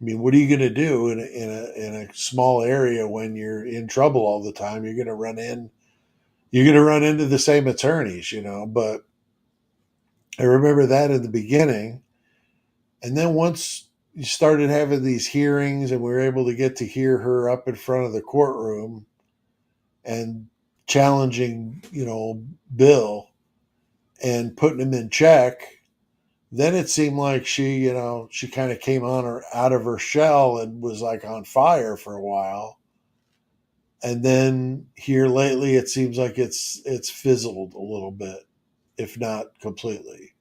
mean, what are you going to do in a small area when you're in trouble all the time? You're going to run into the same attorneys, But I remember that in the beginning, and then once you started having these hearings, and we were able to get to hear her up in front of the courtroom and challenging, Bill and putting him in check, then it seemed like she kind of came on her out of her shell and was like on fire for a while. And then here lately, it seems like it's fizzled a little bit, if not completely.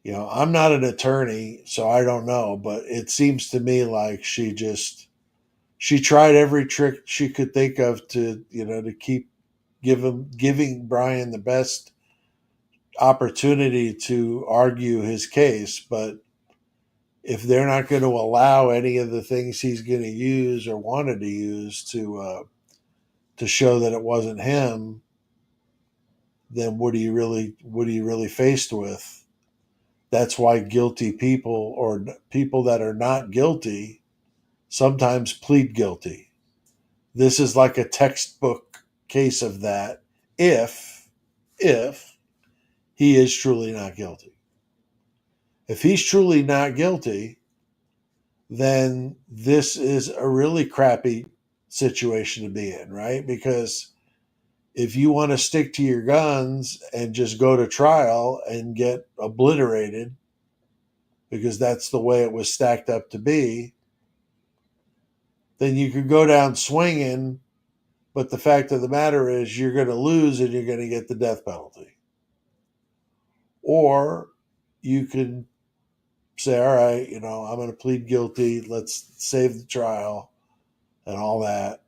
I'm not an attorney, so I don't know, but it seems to me like she tried every trick she could think of to keep giving Brian the best opportunity to argue his case. But if they're not going to allow any of the things he's going to use or wanted to use to show that it wasn't him, then what are you really faced with? That's why guilty people, or people that are not guilty, sometimes plead guilty. This is like a textbook case of that, if he is truly not guilty. If he's truly not guilty, then this is a really crappy situation to be in, right? Because if you want to stick to your guns and just go to trial and get obliterated, because that's the way it was stacked up to be, then you could go down swinging. But the fact of the matter is, you're going to lose and you're going to get the death penalty. Or you can say, all right, I'm going to plead guilty. Let's save the trial and all that.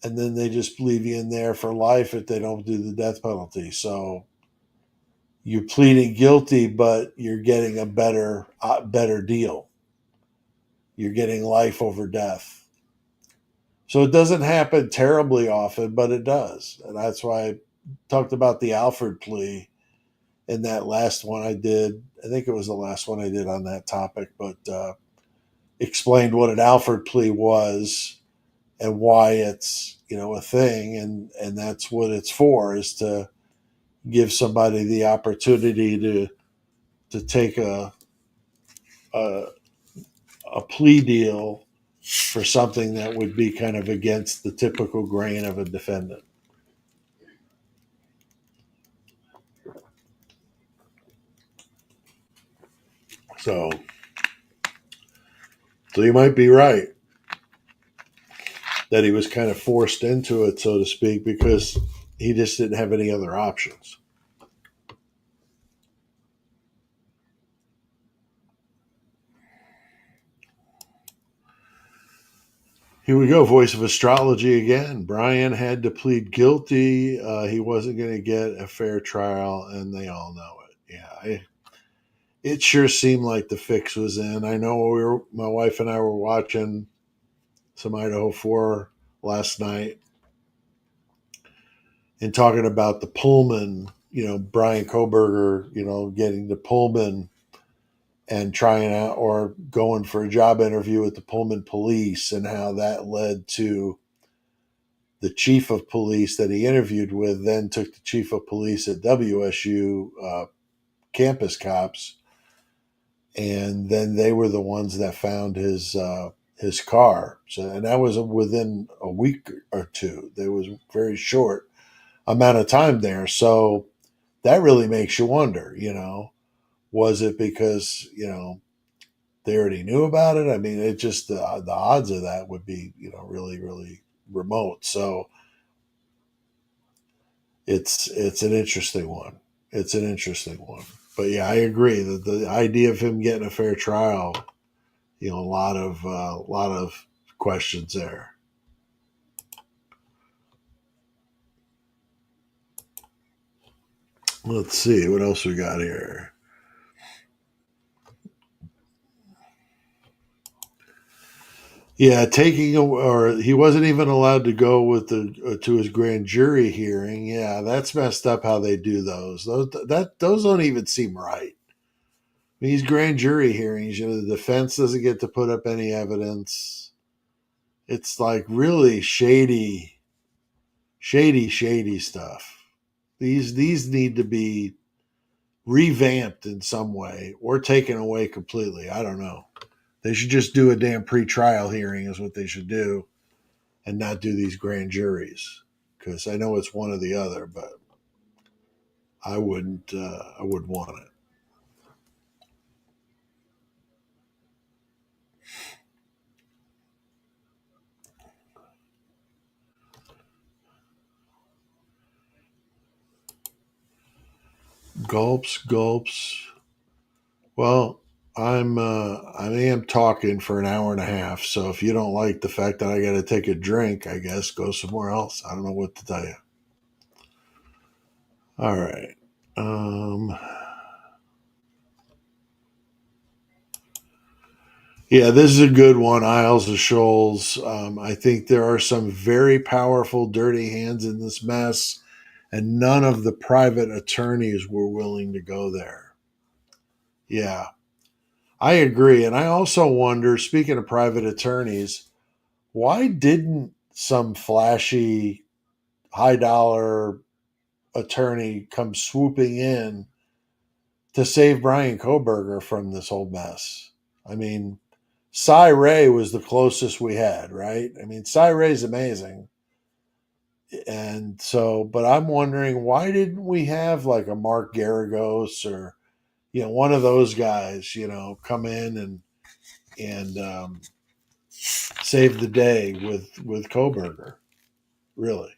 And then they just leave you in there for life if they don't do the death penalty. So you're pleading guilty, but you're getting a better deal. You're getting life over death. So it doesn't happen terribly often, but it does. And that's why I talked about the Alford plea in that last one I did. I think it was the last one I did on that topic, but explained what an Alford plea was and why it's a thing, and that's what it's for, is to give somebody the opportunity to take a a plea deal for something that would be kind of against the typical grain of a defendant. So So you might be right that he was kind of forced into it, so to speak, because he just didn't have any other options. Here we go. Voice of astrology again. Brian had to plead guilty. He wasn't going to get a fair trial, and they all know it. Yeah, it sure seemed like the fix was in. I know my wife and I were watching some Idaho 4 last night and talking about the Pullman, Brian Koberger, getting the Pullman and trying out or going for a job interview with the Pullman police, and how that led to the chief of police that he interviewed with then took the chief of police at WSU campus cops, and then they were the ones that found his car. So, and that was within a week or two. There was very short amount of time there. So that really makes you wonder, was it because, they already knew about it? I mean, it just, the odds of that would be, really, really remote. So it's an interesting one. It's an interesting one. But yeah, I agree that the idea of him getting a fair trial, a lot of questions there. Let's see what else we got here. Yeah, or he wasn't even allowed to go with to his grand jury hearing. Yeah, that's messed up how they do those. Those don't even seem right. These grand jury hearings, the defense doesn't get to put up any evidence. It's like really shady stuff. These need to be revamped in some way or taken away completely. I don't know. They should just do a damn pre-trial hearing is what they should do, and not do these grand juries, because I know it's one or the other, but I wouldn't. I would want it. Gulps. Well, I am talking for an hour and a half, so if you don't like the fact that I got to take a drink, I guess go somewhere else. I don't know what to tell you. All right. Yeah, this is a good one. Isles of Shoals. I think there are some very powerful, dirty hands in this mess, and none of the private attorneys were willing to go there. Yeah, I agree. And I also wonder, speaking of private attorneys, why didn't some flashy, high dollar attorney come swooping in to save Brian Koberger from this whole mess? I mean, Cy Ray was the closest we had, right? I mean, Cy Ray's amazing. And so, but I'm wondering, why didn't we have like a Mark Garagos or, one of those guys, come in and save the day with Koberger? Really.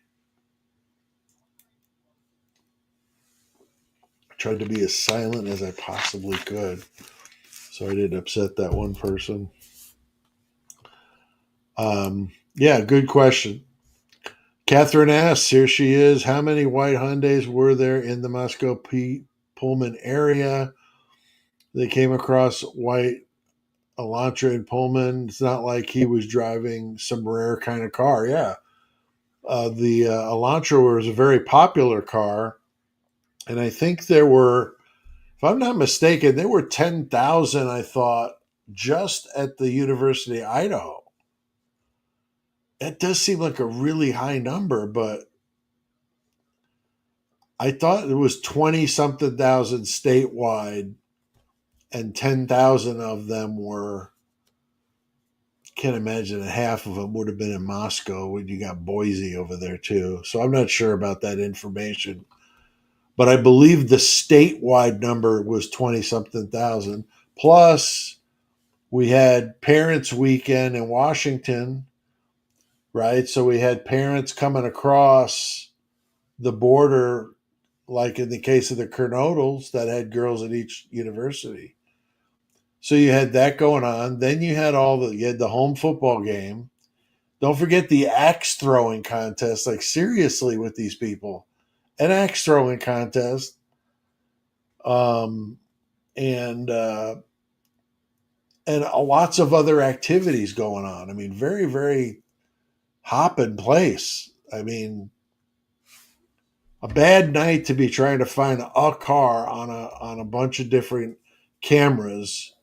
I tried to be as silent as I possibly could so I didn't upset that one person. Yeah, good question. Catherine asks, here she is. How many white Hyundais were there in the Moscow Pullman area? They came across white Elantra and Pullman. It's not like he was driving some rare kind of car. Yeah. The Elantra was a very popular car. And I think there were, if I'm not mistaken, there were 10,000, I thought, just at the University of Idaho. That does seem like a really high number, but I thought it was 20 something thousand statewide, and 10,000 of them were, can't imagine that half of them would have been in Moscow when you got Boise over there too. So I'm not sure about that information, but I believe the statewide number was 20 something thousand plus We had Parents Weekend in Washington, right? So we had parents coming across the border, like in the case of the Kernodles that had girls at each university. So you had that going on. Then you had the home football game. Don't forget the axe throwing contest. Like seriously, with these people, an axe throwing contest, um, and lots of other activities going on. I mean, very very hopping place. I mean, a bad night to be trying to find a car on a bunch of different cameras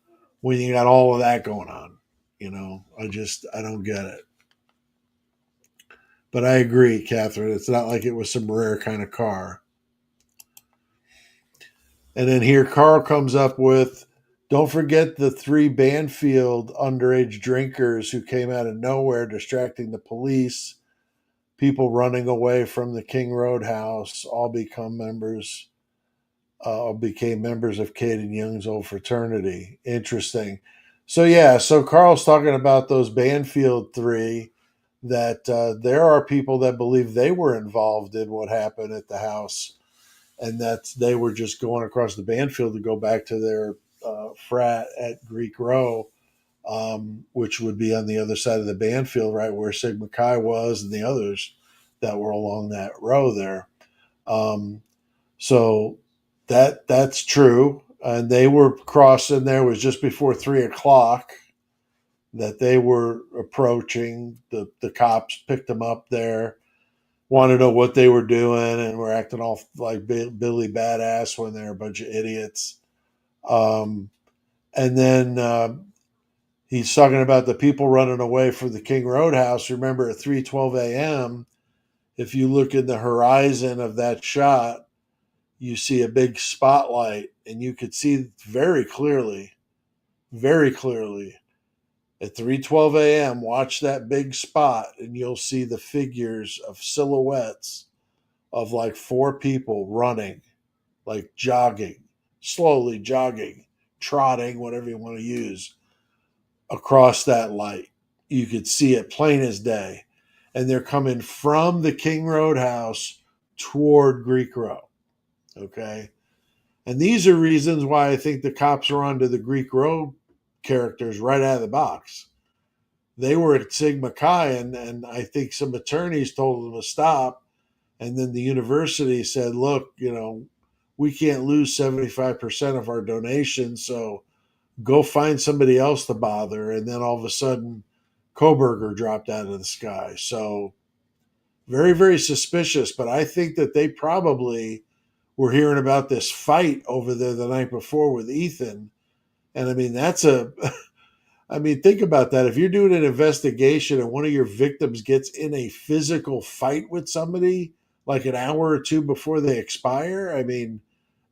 when you got all of that going on. I don't get it. But I agree, Catherine. It's not like it was some rare kind of car. And then here Carl comes up with, don't forget the three Banfield underage drinkers who came out of nowhere distracting the police, people running away from the King Roadhouse, all became members of Cade and Young's old fraternity. Interesting. So yeah, so Carl's talking about those Banfield three, that there are people that believe they were involved in what happened at the house, and that they were just going across the Banfield to go back to their frat at Greek Row, which would be on the other side of the Banfield, right where Sigma Chi was, and the others that were along that row there. So that's true. And they were crossing there. It was just before 3 o'clock that they were approaching. The cops picked them up there, wanted to know what they were doing, and were acting all like Billy Badass when they're a bunch of idiots. Um, and then he's talking about the people running away from the King Roadhouse. Remember, at 3:12 a.m., if you look in the horizon of that shot, you see a big spotlight, and you could see very clearly at 3:12 a.m. Watch that big spot, and you'll see the figures of silhouettes of like four people running, like jogging, slowly jogging, trotting, whatever you want to use, across that light. You could see it plain as day. And they're coming from the King Roadhouse toward Greek Row. Okay. And these are reasons why I think the cops are onto the Greek Row characters right out of the box. They were at Sigma Chi, and I think some attorneys told them to stop. And then the university said, look, we can't lose 75% of our donations, so go find somebody else to bother. And then all of a sudden, Koberger dropped out of the sky. So very, very suspicious. But I think that they probably were hearing about this fight over there the night before with Ethan. And I mean, I mean, think about that. If you're doing an investigation and one of your victims gets in a physical fight with somebody like an hour or two before they expire, I mean,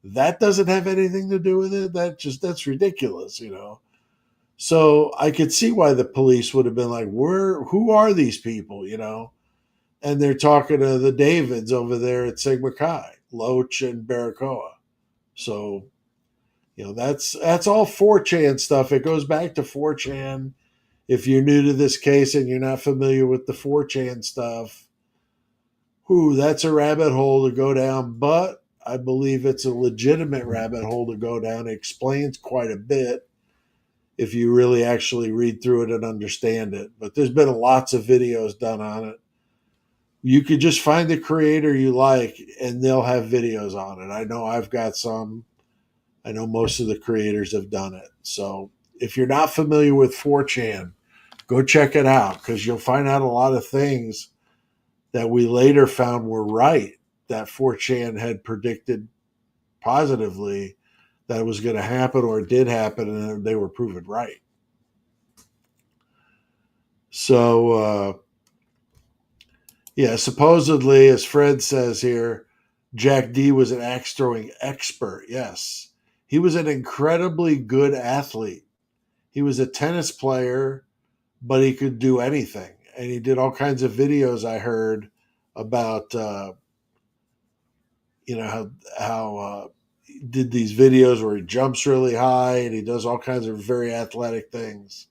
that doesn't have anything to do with it. That's ridiculous. So I could see why the police would have been like, who are these people? And they're talking to the Davids over there at Sigma Chi, Loach and Baracoa. So, that's all 4chan stuff. It goes back to 4chan. If you're new to this case and you're not familiar with the 4chan stuff, that's a rabbit hole to go down, but I believe it's a legitimate rabbit hole to go down. It explains quite a bit if you really actually read through it and understand it. But there's been lots of videos done on it. You could just find the creator you like, and they'll have videos on it. I know I've got some. I know most of the creators have done it. So if you're not familiar with 4chan, go check it out, because you'll find out a lot of things that we later found were right, that 4chan had predicted positively that it was going to happen or it did happen, and they were proven right. So, yeah, supposedly, as Fred says here, Jack D was an axe throwing expert. Yes. He was an incredibly good athlete. He was a tennis player, but he could do anything. And he did all kinds of videos, I heard, about, how did these videos where he jumps really high and he does all kinds of very athletic things.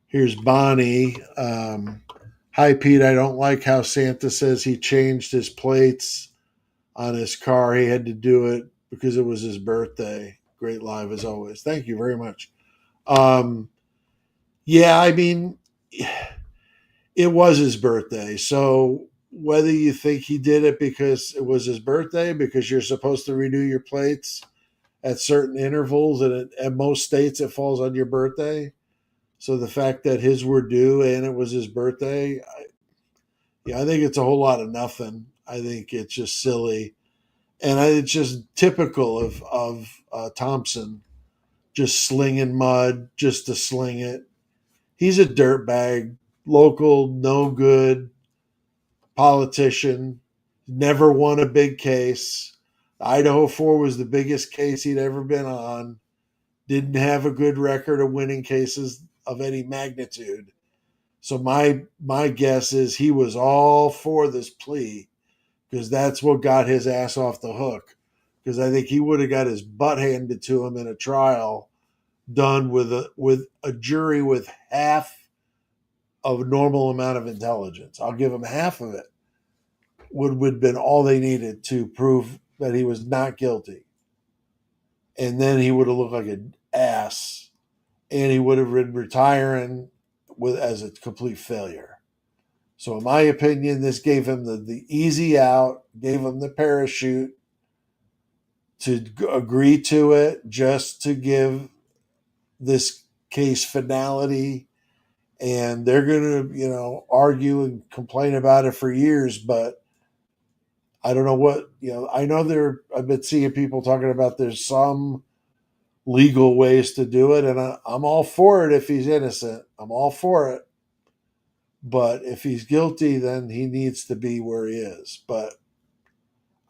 Here's Bonnie. Hi, Pete. I don't like how Santa says he changed his plates on his car. He had to do it because it was his birthday. Great live as always. Thank you very much. Yeah, I mean, it was his birthday. So whether you think he did it because it was his birthday, because you're supposed to renew your plates at certain intervals, and at most states it falls on your birthday. So the fact that his were due and it was his birthday, I think it's a whole lot of nothing. I think it's just silly, and it's just typical of Thompson, just slinging mud just to sling it. He's a dirtbag, local, no good politician. Never won a big case. Idaho 4 was the biggest case he'd ever been on. Didn't have a good record of winning cases of any magnitude. So my guess is he was all for this plea because that's what got his ass off the hook. Because I think he would have got his butt handed to him in a trial done with a jury with half of a normal amount of intelligence. I'll give him half of it. Would have been all they needed to prove that he was not guilty. And then he would have looked like an ass, and he would have been retiring as a complete failure. So in my opinion, this gave him the easy out, gave him the parachute to agree to it just to give this case finality. And they're going to, argue and complain about it for years, but I don't know what, I know I've been seeing people talking about there's some legal ways to do it, and I'm all for it if he's innocent. I'm all for it. But if he's guilty, then he needs to be where he is. But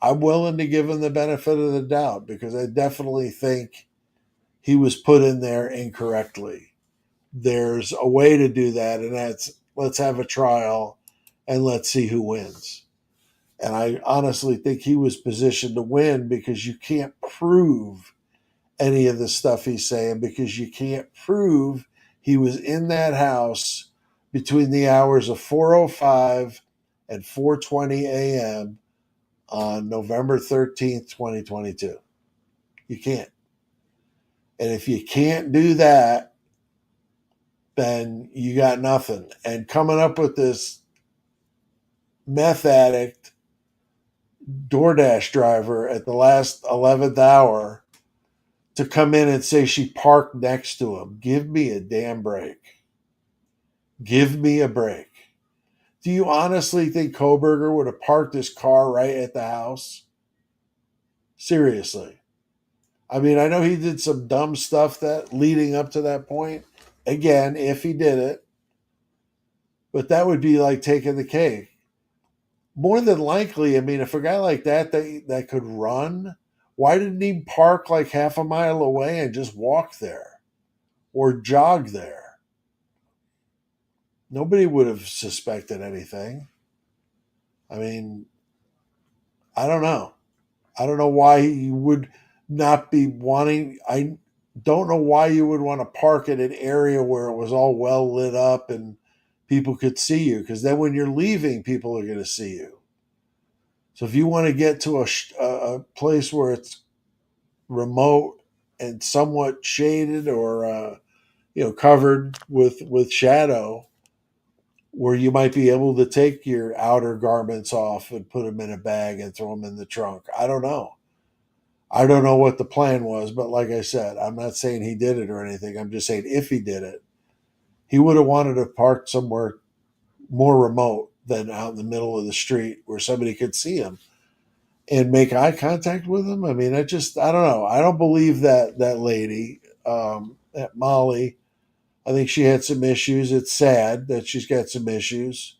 I'm willing to give him the benefit of the doubt because I definitely think he was put in there incorrectly. There's a way to do that, and that's let's have a trial and let's see who wins. And I honestly think he was positioned to win because you can't prove any of the stuff he's saying because you can't prove he was in that house between the hours of 4:05 and 4:20 a.m. on November 13th, 2022. You can't. And if you can't do that, then you got nothing. And coming up with this meth addict DoorDash driver at the last 11th hour to come in and say she parked next to him, give me a damn break. Give me a break. Do you honestly think Koberger would have parked his car right at the house? Seriously. I mean, I know he did some dumb stuff that leading up to that point. Again, if he did it, but that would be like taking the cake. More than likely, I mean, if a guy like that could run, why didn't he park like half a mile away and just walk there or jog there? Nobody would have suspected anything. I mean, I don't know. I don't know why you would not be wanting. I don't know why you would want to park in an area where it was all well lit up and people could see you. Because then when you're leaving, people are going to see you. So if you want to get to a place where it's remote and somewhat shaded or covered with shadow, where you might be able to take your outer garments off and put them in a bag and throw them in the trunk. I don't know. I don't know what the plan was, but like I said, I'm not saying he did it or anything. I'm just saying if he did it, he would have wanted to park somewhere more remote than out in the middle of the street where somebody could see him and make eye contact with him. I mean, I don't know. I don't believe that lady, that Molly. I think she had some issues. It's sad that she's got some issues.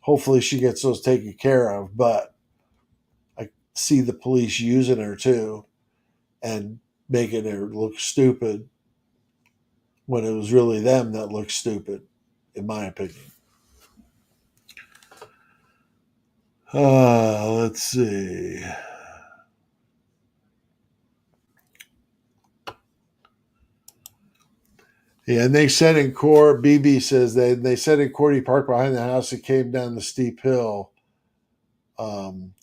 Hopefully she gets those taken care of, but I see the police using her too and making her look stupid when it was really them that looked stupid, in my opinion. Let's see. Yeah, and they said in court, BB says they said in court he parked behind the house and came down the steep hill. Um,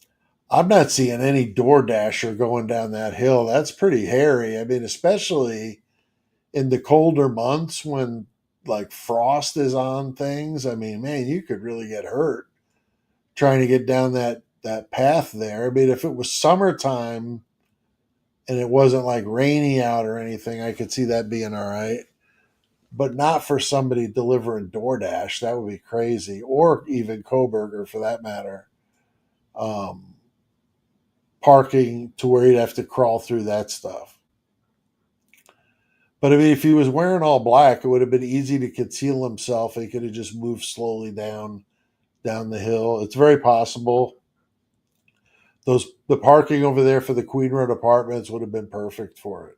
I'm not seeing any DoorDasher going down that hill. That's pretty hairy. I mean, especially in the colder months when like frost is on things. I mean, man, you could really get hurt trying to get down that path there. I mean, if it was summertime and it wasn't like rainy out or anything, I could see that being all right. But not for somebody delivering DoorDash. That would be crazy, or even Coburger for that matter. Um, Parking to where he'd have to crawl through that stuff. But I mean, if he was wearing all black, it would have been easy to conceal himself. He could have just moved slowly down the hill. It's very possible. The parking over there for the Queen Road Apartments would have been perfect for it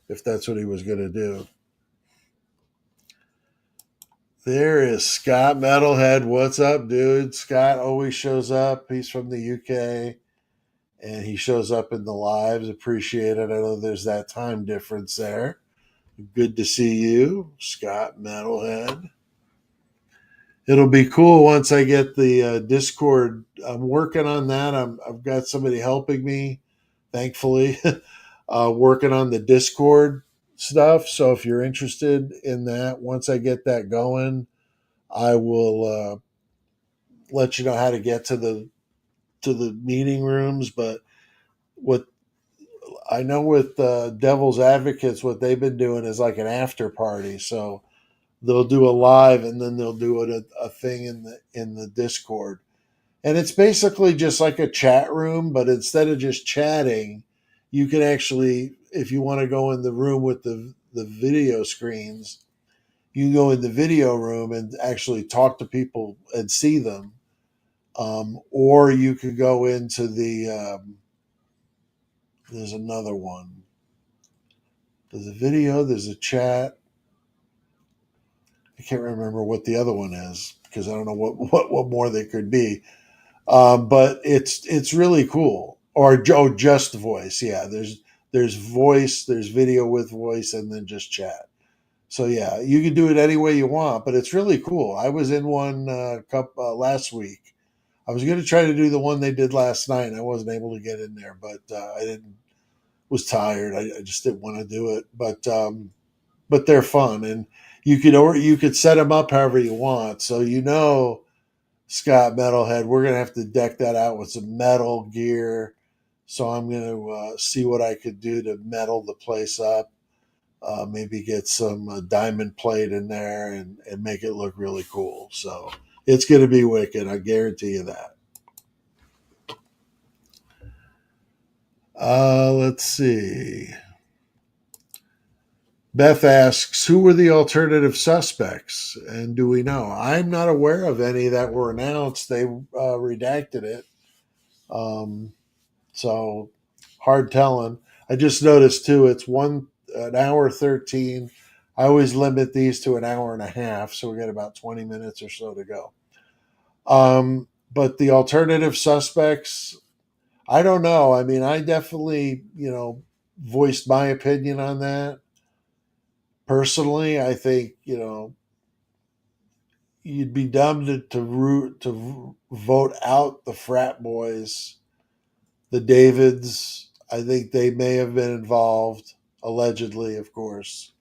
if that's what he was going to do. There is Scott Metalhead. What's up, dude? Scott always shows up. He's from the UK and he shows up in the lives. Appreciate it. I know there's that time difference there. Good to see you, Scott Metalhead. It'll be cool once I get the Discord. I'm working on that. I've got somebody helping me, thankfully, working on the Discord stuff. So if you're interested in that, once I get that going, I will let you know how to get to the meeting rooms. But what I know with Devil's Advocates, what they've been doing is like an after party. So they'll do a live and then they'll do a thing in the Discord, and it's basically just like a chat room, but instead of just chatting, you can actually, if you want to go in the room with the video screens, you can go in the video room and actually talk to people and see them, or you could go into the there's another one. There's a video, there's a chat. I can't remember what the other one is because I don't know what more they could be. But it's really cool. Or just voice. Yeah, there's voice, there's video with voice, and then just chat. So yeah, you can do it any way you want, but it's really cool. I was in one last week. I was going to try to do the one they did last night, and I wasn't able to get in there, but I didn't. Was tired. I just didn't want to do it, but they're fun, and you could set them up however you want. So Scott Metalhead, we're gonna have to deck that out with some metal gear. So I'm gonna see what I could do to metal the place up. Maybe get some diamond plate in there and make it look really cool. So it's gonna be wicked. I guarantee you that. Let's see. Beth asks, who were the alternative suspects? And do we know? I'm not aware of any that were announced. They redacted it. Um, so hard telling. I just noticed too, it's an hour 13. I always limit these to an hour and a half. So we got about 20 minutes or so to go. But the alternative suspects, I don't know. I mean, I definitely, voiced my opinion on that. Personally, I think, you'd be dumb to vote out the frat boys, the Davids. I think they may have been involved, allegedly, of course.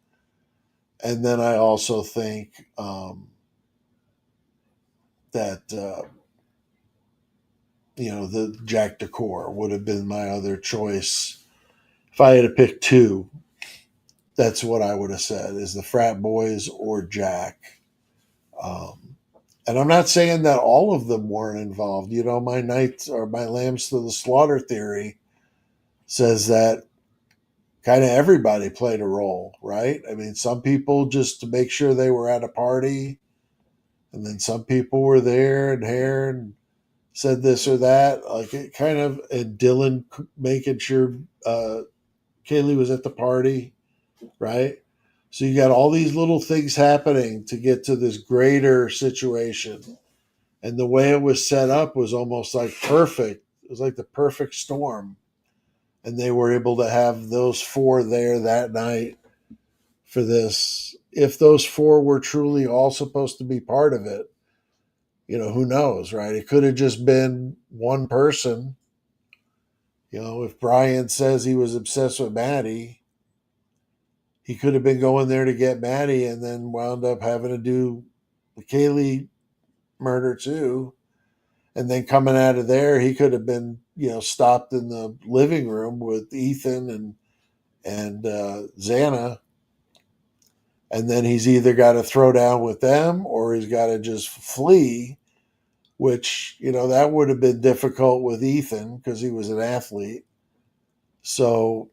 And then I also think that the Jack Decor would have been my other choice if I had to pick two. That's what I would have said: is the frat boys or Jack. Um, And I'm not saying that all of them weren't involved. My knights or my lambs to the slaughter theory says that kind of everybody played a role, right? I mean, some people just to make sure they were at a party, and then some people were there and said this or that. Like it kind of, and Dylan making sure Kaylee was at the party, right? So you got all these little things happening to get to this greater situation. And the way it was set up was almost like perfect. It was like the perfect storm. And they were able to have those four there that night for this. If those four were truly all supposed to be part of it, who knows, right? It could have just been one person. If Brian says he was obsessed with Maddie, he could have been going there to get Maddie and then wound up having to do the Kaylee murder too. And then coming out of there, he could have been, stopped in the living room with Ethan and Xana. And then he's either got to throw down with them or he's got to just flee, which, that would have been difficult with Ethan because he was an athlete. So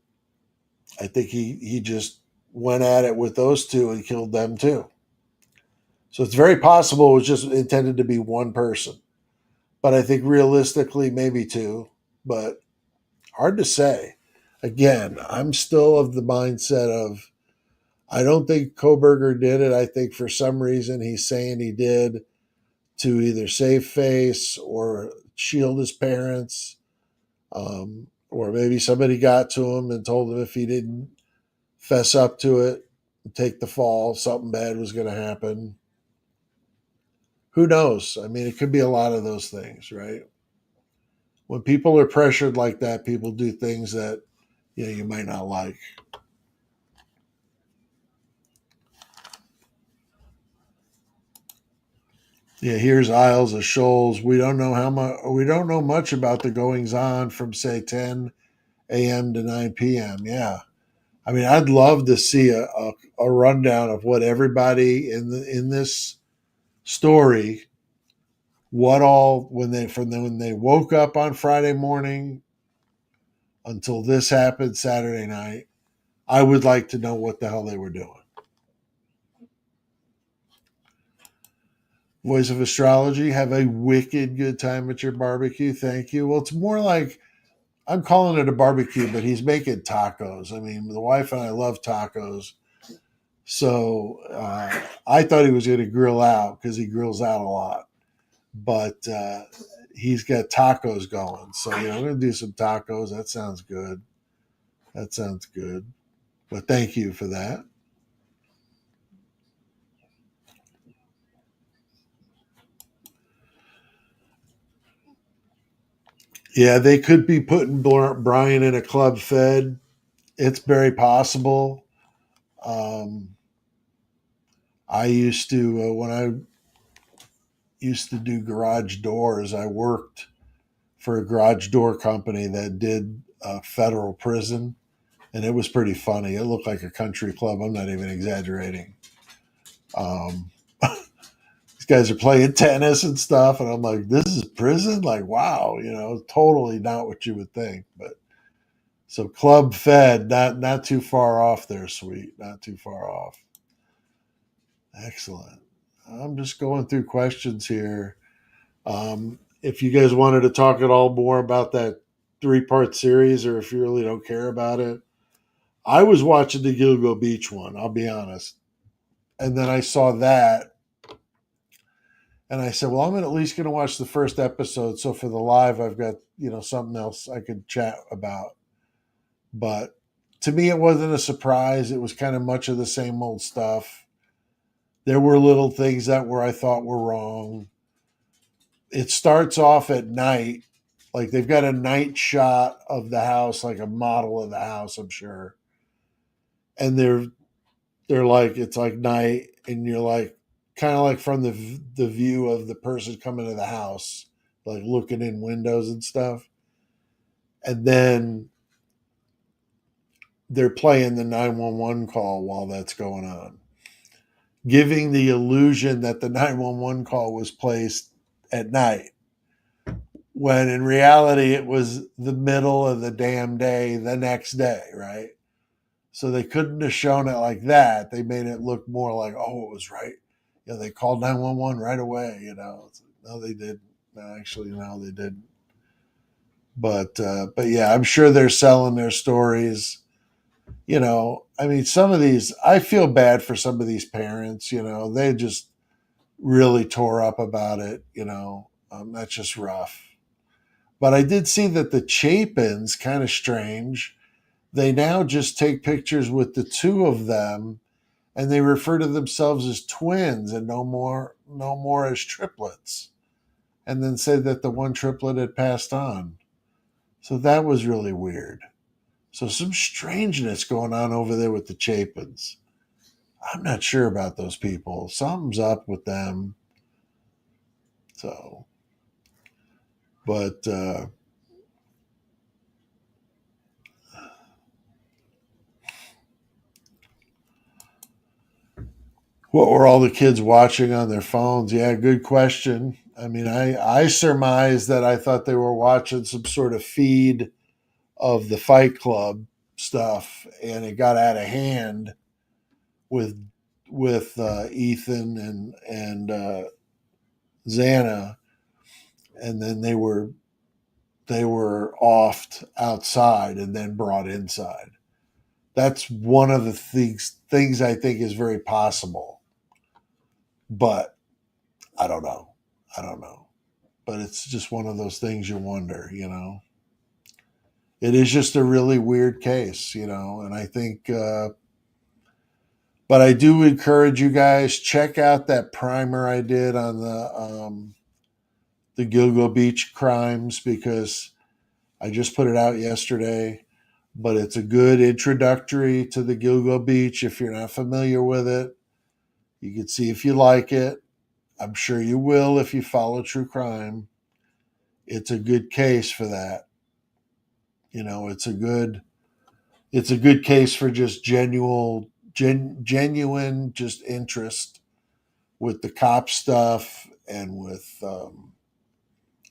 I think he just went at it with those two and killed them too. So it's very possible it was just intended to be one person. But I think realistically, maybe two. But hard to say. Again, I'm still of the mindset of I don't think Koberger did it. I think for some reason he's saying he did to either save face or shield his parents. Or maybe somebody got to him and told him if he didn't fess up to it and take the fall, something bad was going to happen. Who knows? I mean, it could be a lot of those things, right? When people are pressured like that, people do things that you might not like. Yeah, here's Isles of Shoals. We don't know how much. We don't know much about the goings on from say 10 a.m. to 9 p.m. Yeah, I mean, I'd love to see a rundown of what everybody in this story, what all when they woke up on Friday morning until this happened Saturday night. I would like to know what the hell they were doing. Voice of Astrology, have a wicked good time at your barbecue. Thank you. Well, it's more like I'm calling it a barbecue, but he's making tacos. I mean, the wife and I love tacos. So I thought he was going to grill out because he grills out a lot. But he's got tacos going. So, I'm going to do some tacos. That sounds good. That sounds good. But thank you for that. Yeah, they could be putting Brian in a club fed. It's very possible. Um, I used to, when I used to do garage doors, I worked for a garage door company that did federal prison, and it was pretty funny. It looked like a country club. I'm not even exaggerating. Um, these guys are playing tennis and stuff, and I'm like, this is prison? Like, wow, totally not what you would think. But so club fed, not too far off there, sweet. Not too far off. Excellent. I'm just going through questions here. If you guys wanted to talk at all more about that 3-part series, or if you really don't care about it, I was watching the Gilgo Beach one, I'll be honest. And then I saw that, and I said, well, I'm at least going to watch the first episode. So for the live, I've got, something else I could chat about. But to me, it wasn't a surprise. It was kind of much of the same old stuff. There were little things that I thought were wrong. It starts off at night. Like they've got a night shot of the house, like a model of the house, I'm sure. And they're like, it's like night, and you're like, kind of like from the view of the person coming to the house, like looking in windows and stuff. And then they're playing the 911 call while that's going on, giving the illusion that the 911 call was placed at night, when in reality it was the middle of the damn day the next day, right? So they couldn't have shown it like that. They made it look more like, oh, it was right. They called 911 right away, No, they didn't. No, actually, no, they didn't. But yeah, I'm sure they're selling their stories. I mean, some of these, I feel bad for some of these parents. They just really tore up about it. That's just rough. But I did see that the Chapins, kind of strange, they now just take pictures with the two of them and they refer to themselves as twins and no more as triplets, and then said that the one triplet had passed on. So that was really weird. So some strangeness going on over there with the Chapins. I'm not sure about those people. Something's up with them. So, but what were all the kids watching on their phones? Yeah, good question. I mean, I surmised that I thought they were watching some sort of feed of the Fight Club stuff, and it got out of hand with Ethan and Xana, and then they were offed outside and then brought inside. That's one of the things I think is very possible, but I don't know. I don't know. But it's just one of those things you wonder, you know. It is just a really weird case, you know, and I think but I do encourage you guys, check out that primer I did on the Gilgo Beach crimes, because I just put it out yesterday. But it's a good introductory to the Gilgo Beach. If you're not familiar with it, you can see if you like it. I'm sure you will if you follow true crime. It's a good case for that. You know, it's a good case for just genuine just interest with the cop stuff, and with a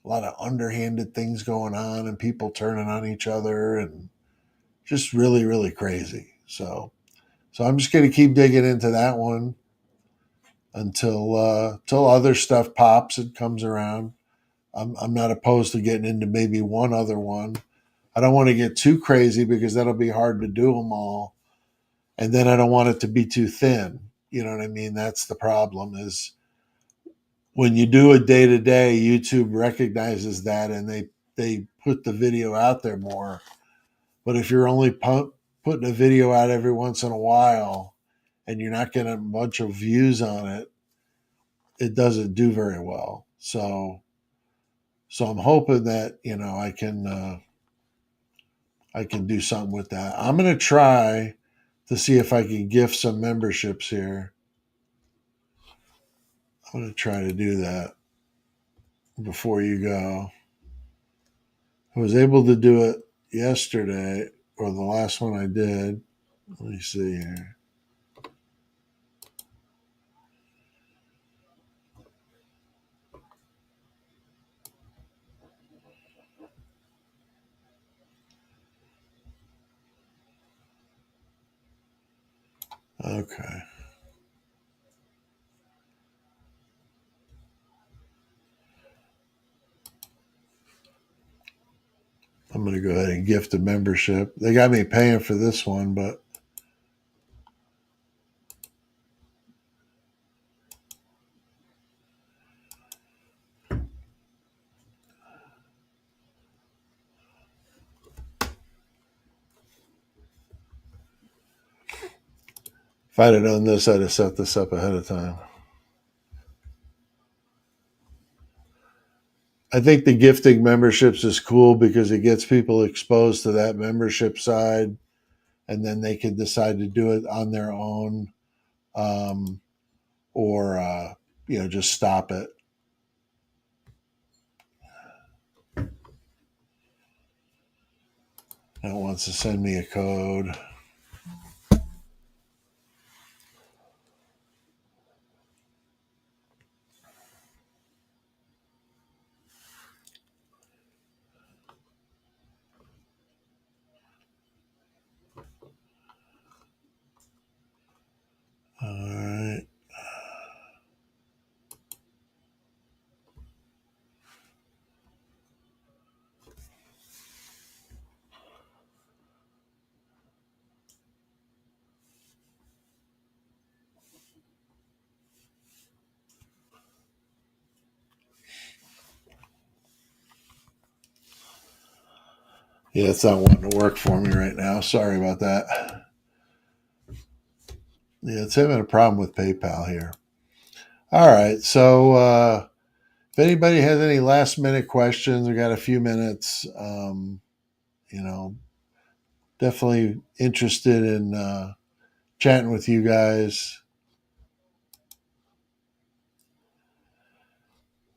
lot of underhanded things going on and people turning on each other, and just really, really crazy. So I'm just going to keep digging into that one until other stuff pops and comes around. I'm not opposed to getting into maybe one other one. I don't want to get too crazy because that'll be hard to do them all, and then I don't want it to be too thin. You know what I mean? That's the problem. Is when you do a day to day, YouTube recognizes that, and they put the video out there more. But if you're only putting a video out every once in a while, and you're not getting a bunch of views on it, it doesn't do very well. So I'm hoping that, you know, I can do something with that. I'm gonna try to see if I can gift some memberships here. I'm gonna try to do that before you go. I was able to do it yesterday, or the last one I did. Let me see here. Okay. I'm going to go ahead and gift a membership. They got me paying for this one, but if I'd have known this, I'd have set this up ahead of time. I think the gifting memberships is cool because it gets people exposed to that membership side, and then they can decide to do it on their own, um, or just stop it. Now it wants to send me a code. All right. Yeah, it's not wanting to work for me right now. Sorry about that. Yeah, it's having a problem with PayPal here. All right. So if anybody has any last minute questions, we got a few minutes. You know, definitely interested in chatting with you guys.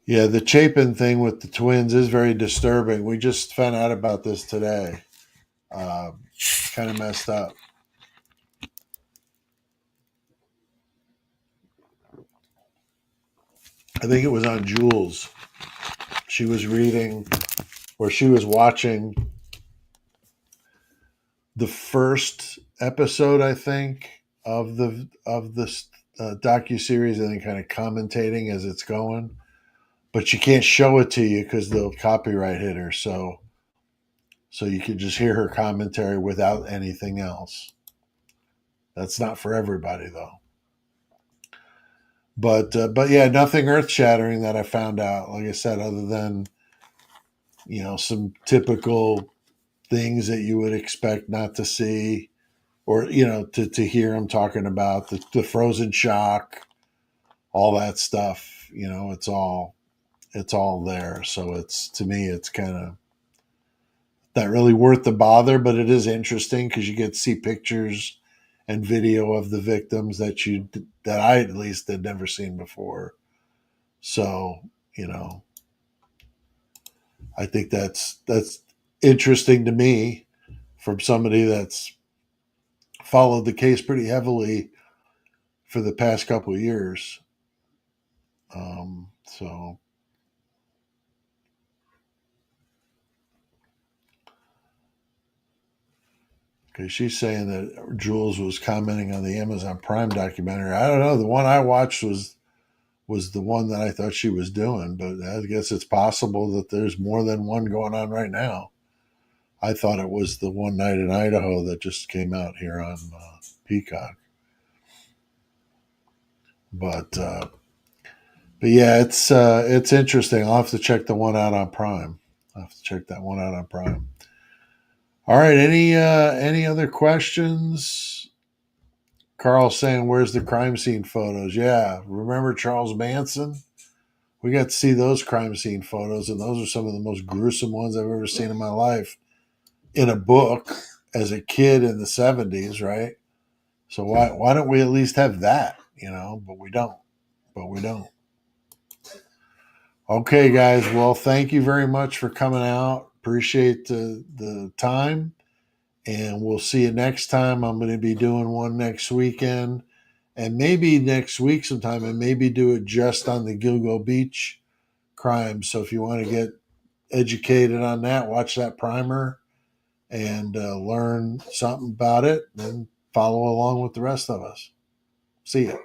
Yeah, the Chapin thing with the twins is very disturbing. We just found out about this today. Kind of messed up. I think it was on Jules. She was reading or she was watching the first episode, I think, of this docu series, and then kind of commentating as it's going. But she can't show it to you because they'll copyright hit her. So you could just hear her commentary without anything else. That's not for everybody though. But yeah, nothing earth shattering that I found out. Like I said, other than some typical things that you would expect not to see, or to hear them talking about the frozen shock, all that stuff. It's all there. So it's, to me, it's kind of not really worth the bother, but it is interesting because you get to see pictures and video of the victims that I at least had never seen before. So, you know, I think that's interesting to me from somebody that's followed the case pretty heavily for the past couple of years. So okay, she's saying that Jules was commenting on the Amazon Prime documentary. I don't know. The one I watched was the one that I thought she was doing, but I guess it's possible that there's more than one going on right now. I thought it was the One Night in Idaho that just came out here on Peacock. But yeah, it's interesting. I'll have to check the one out on Prime. I'll have to check that one out on Prime. All right. Any other questions? Carl's saying, "Where's the crime scene photos?" Yeah, remember Charles Manson? We got to see those crime scene photos, and those are some of the most gruesome ones I've ever seen in my life. In a book as a kid in the '70s, right? So why don't we at least have that? But we don't. But we don't. Okay, guys. Well, thank you very much for coming out. Appreciate the time. And we'll see you next time. I'm going to be doing one next weekend and maybe next week sometime, and maybe do it just on the Gilgo Beach crime. So if you want to get educated on that, watch that primer and learn something about it, then follow along with the rest of us. See ya.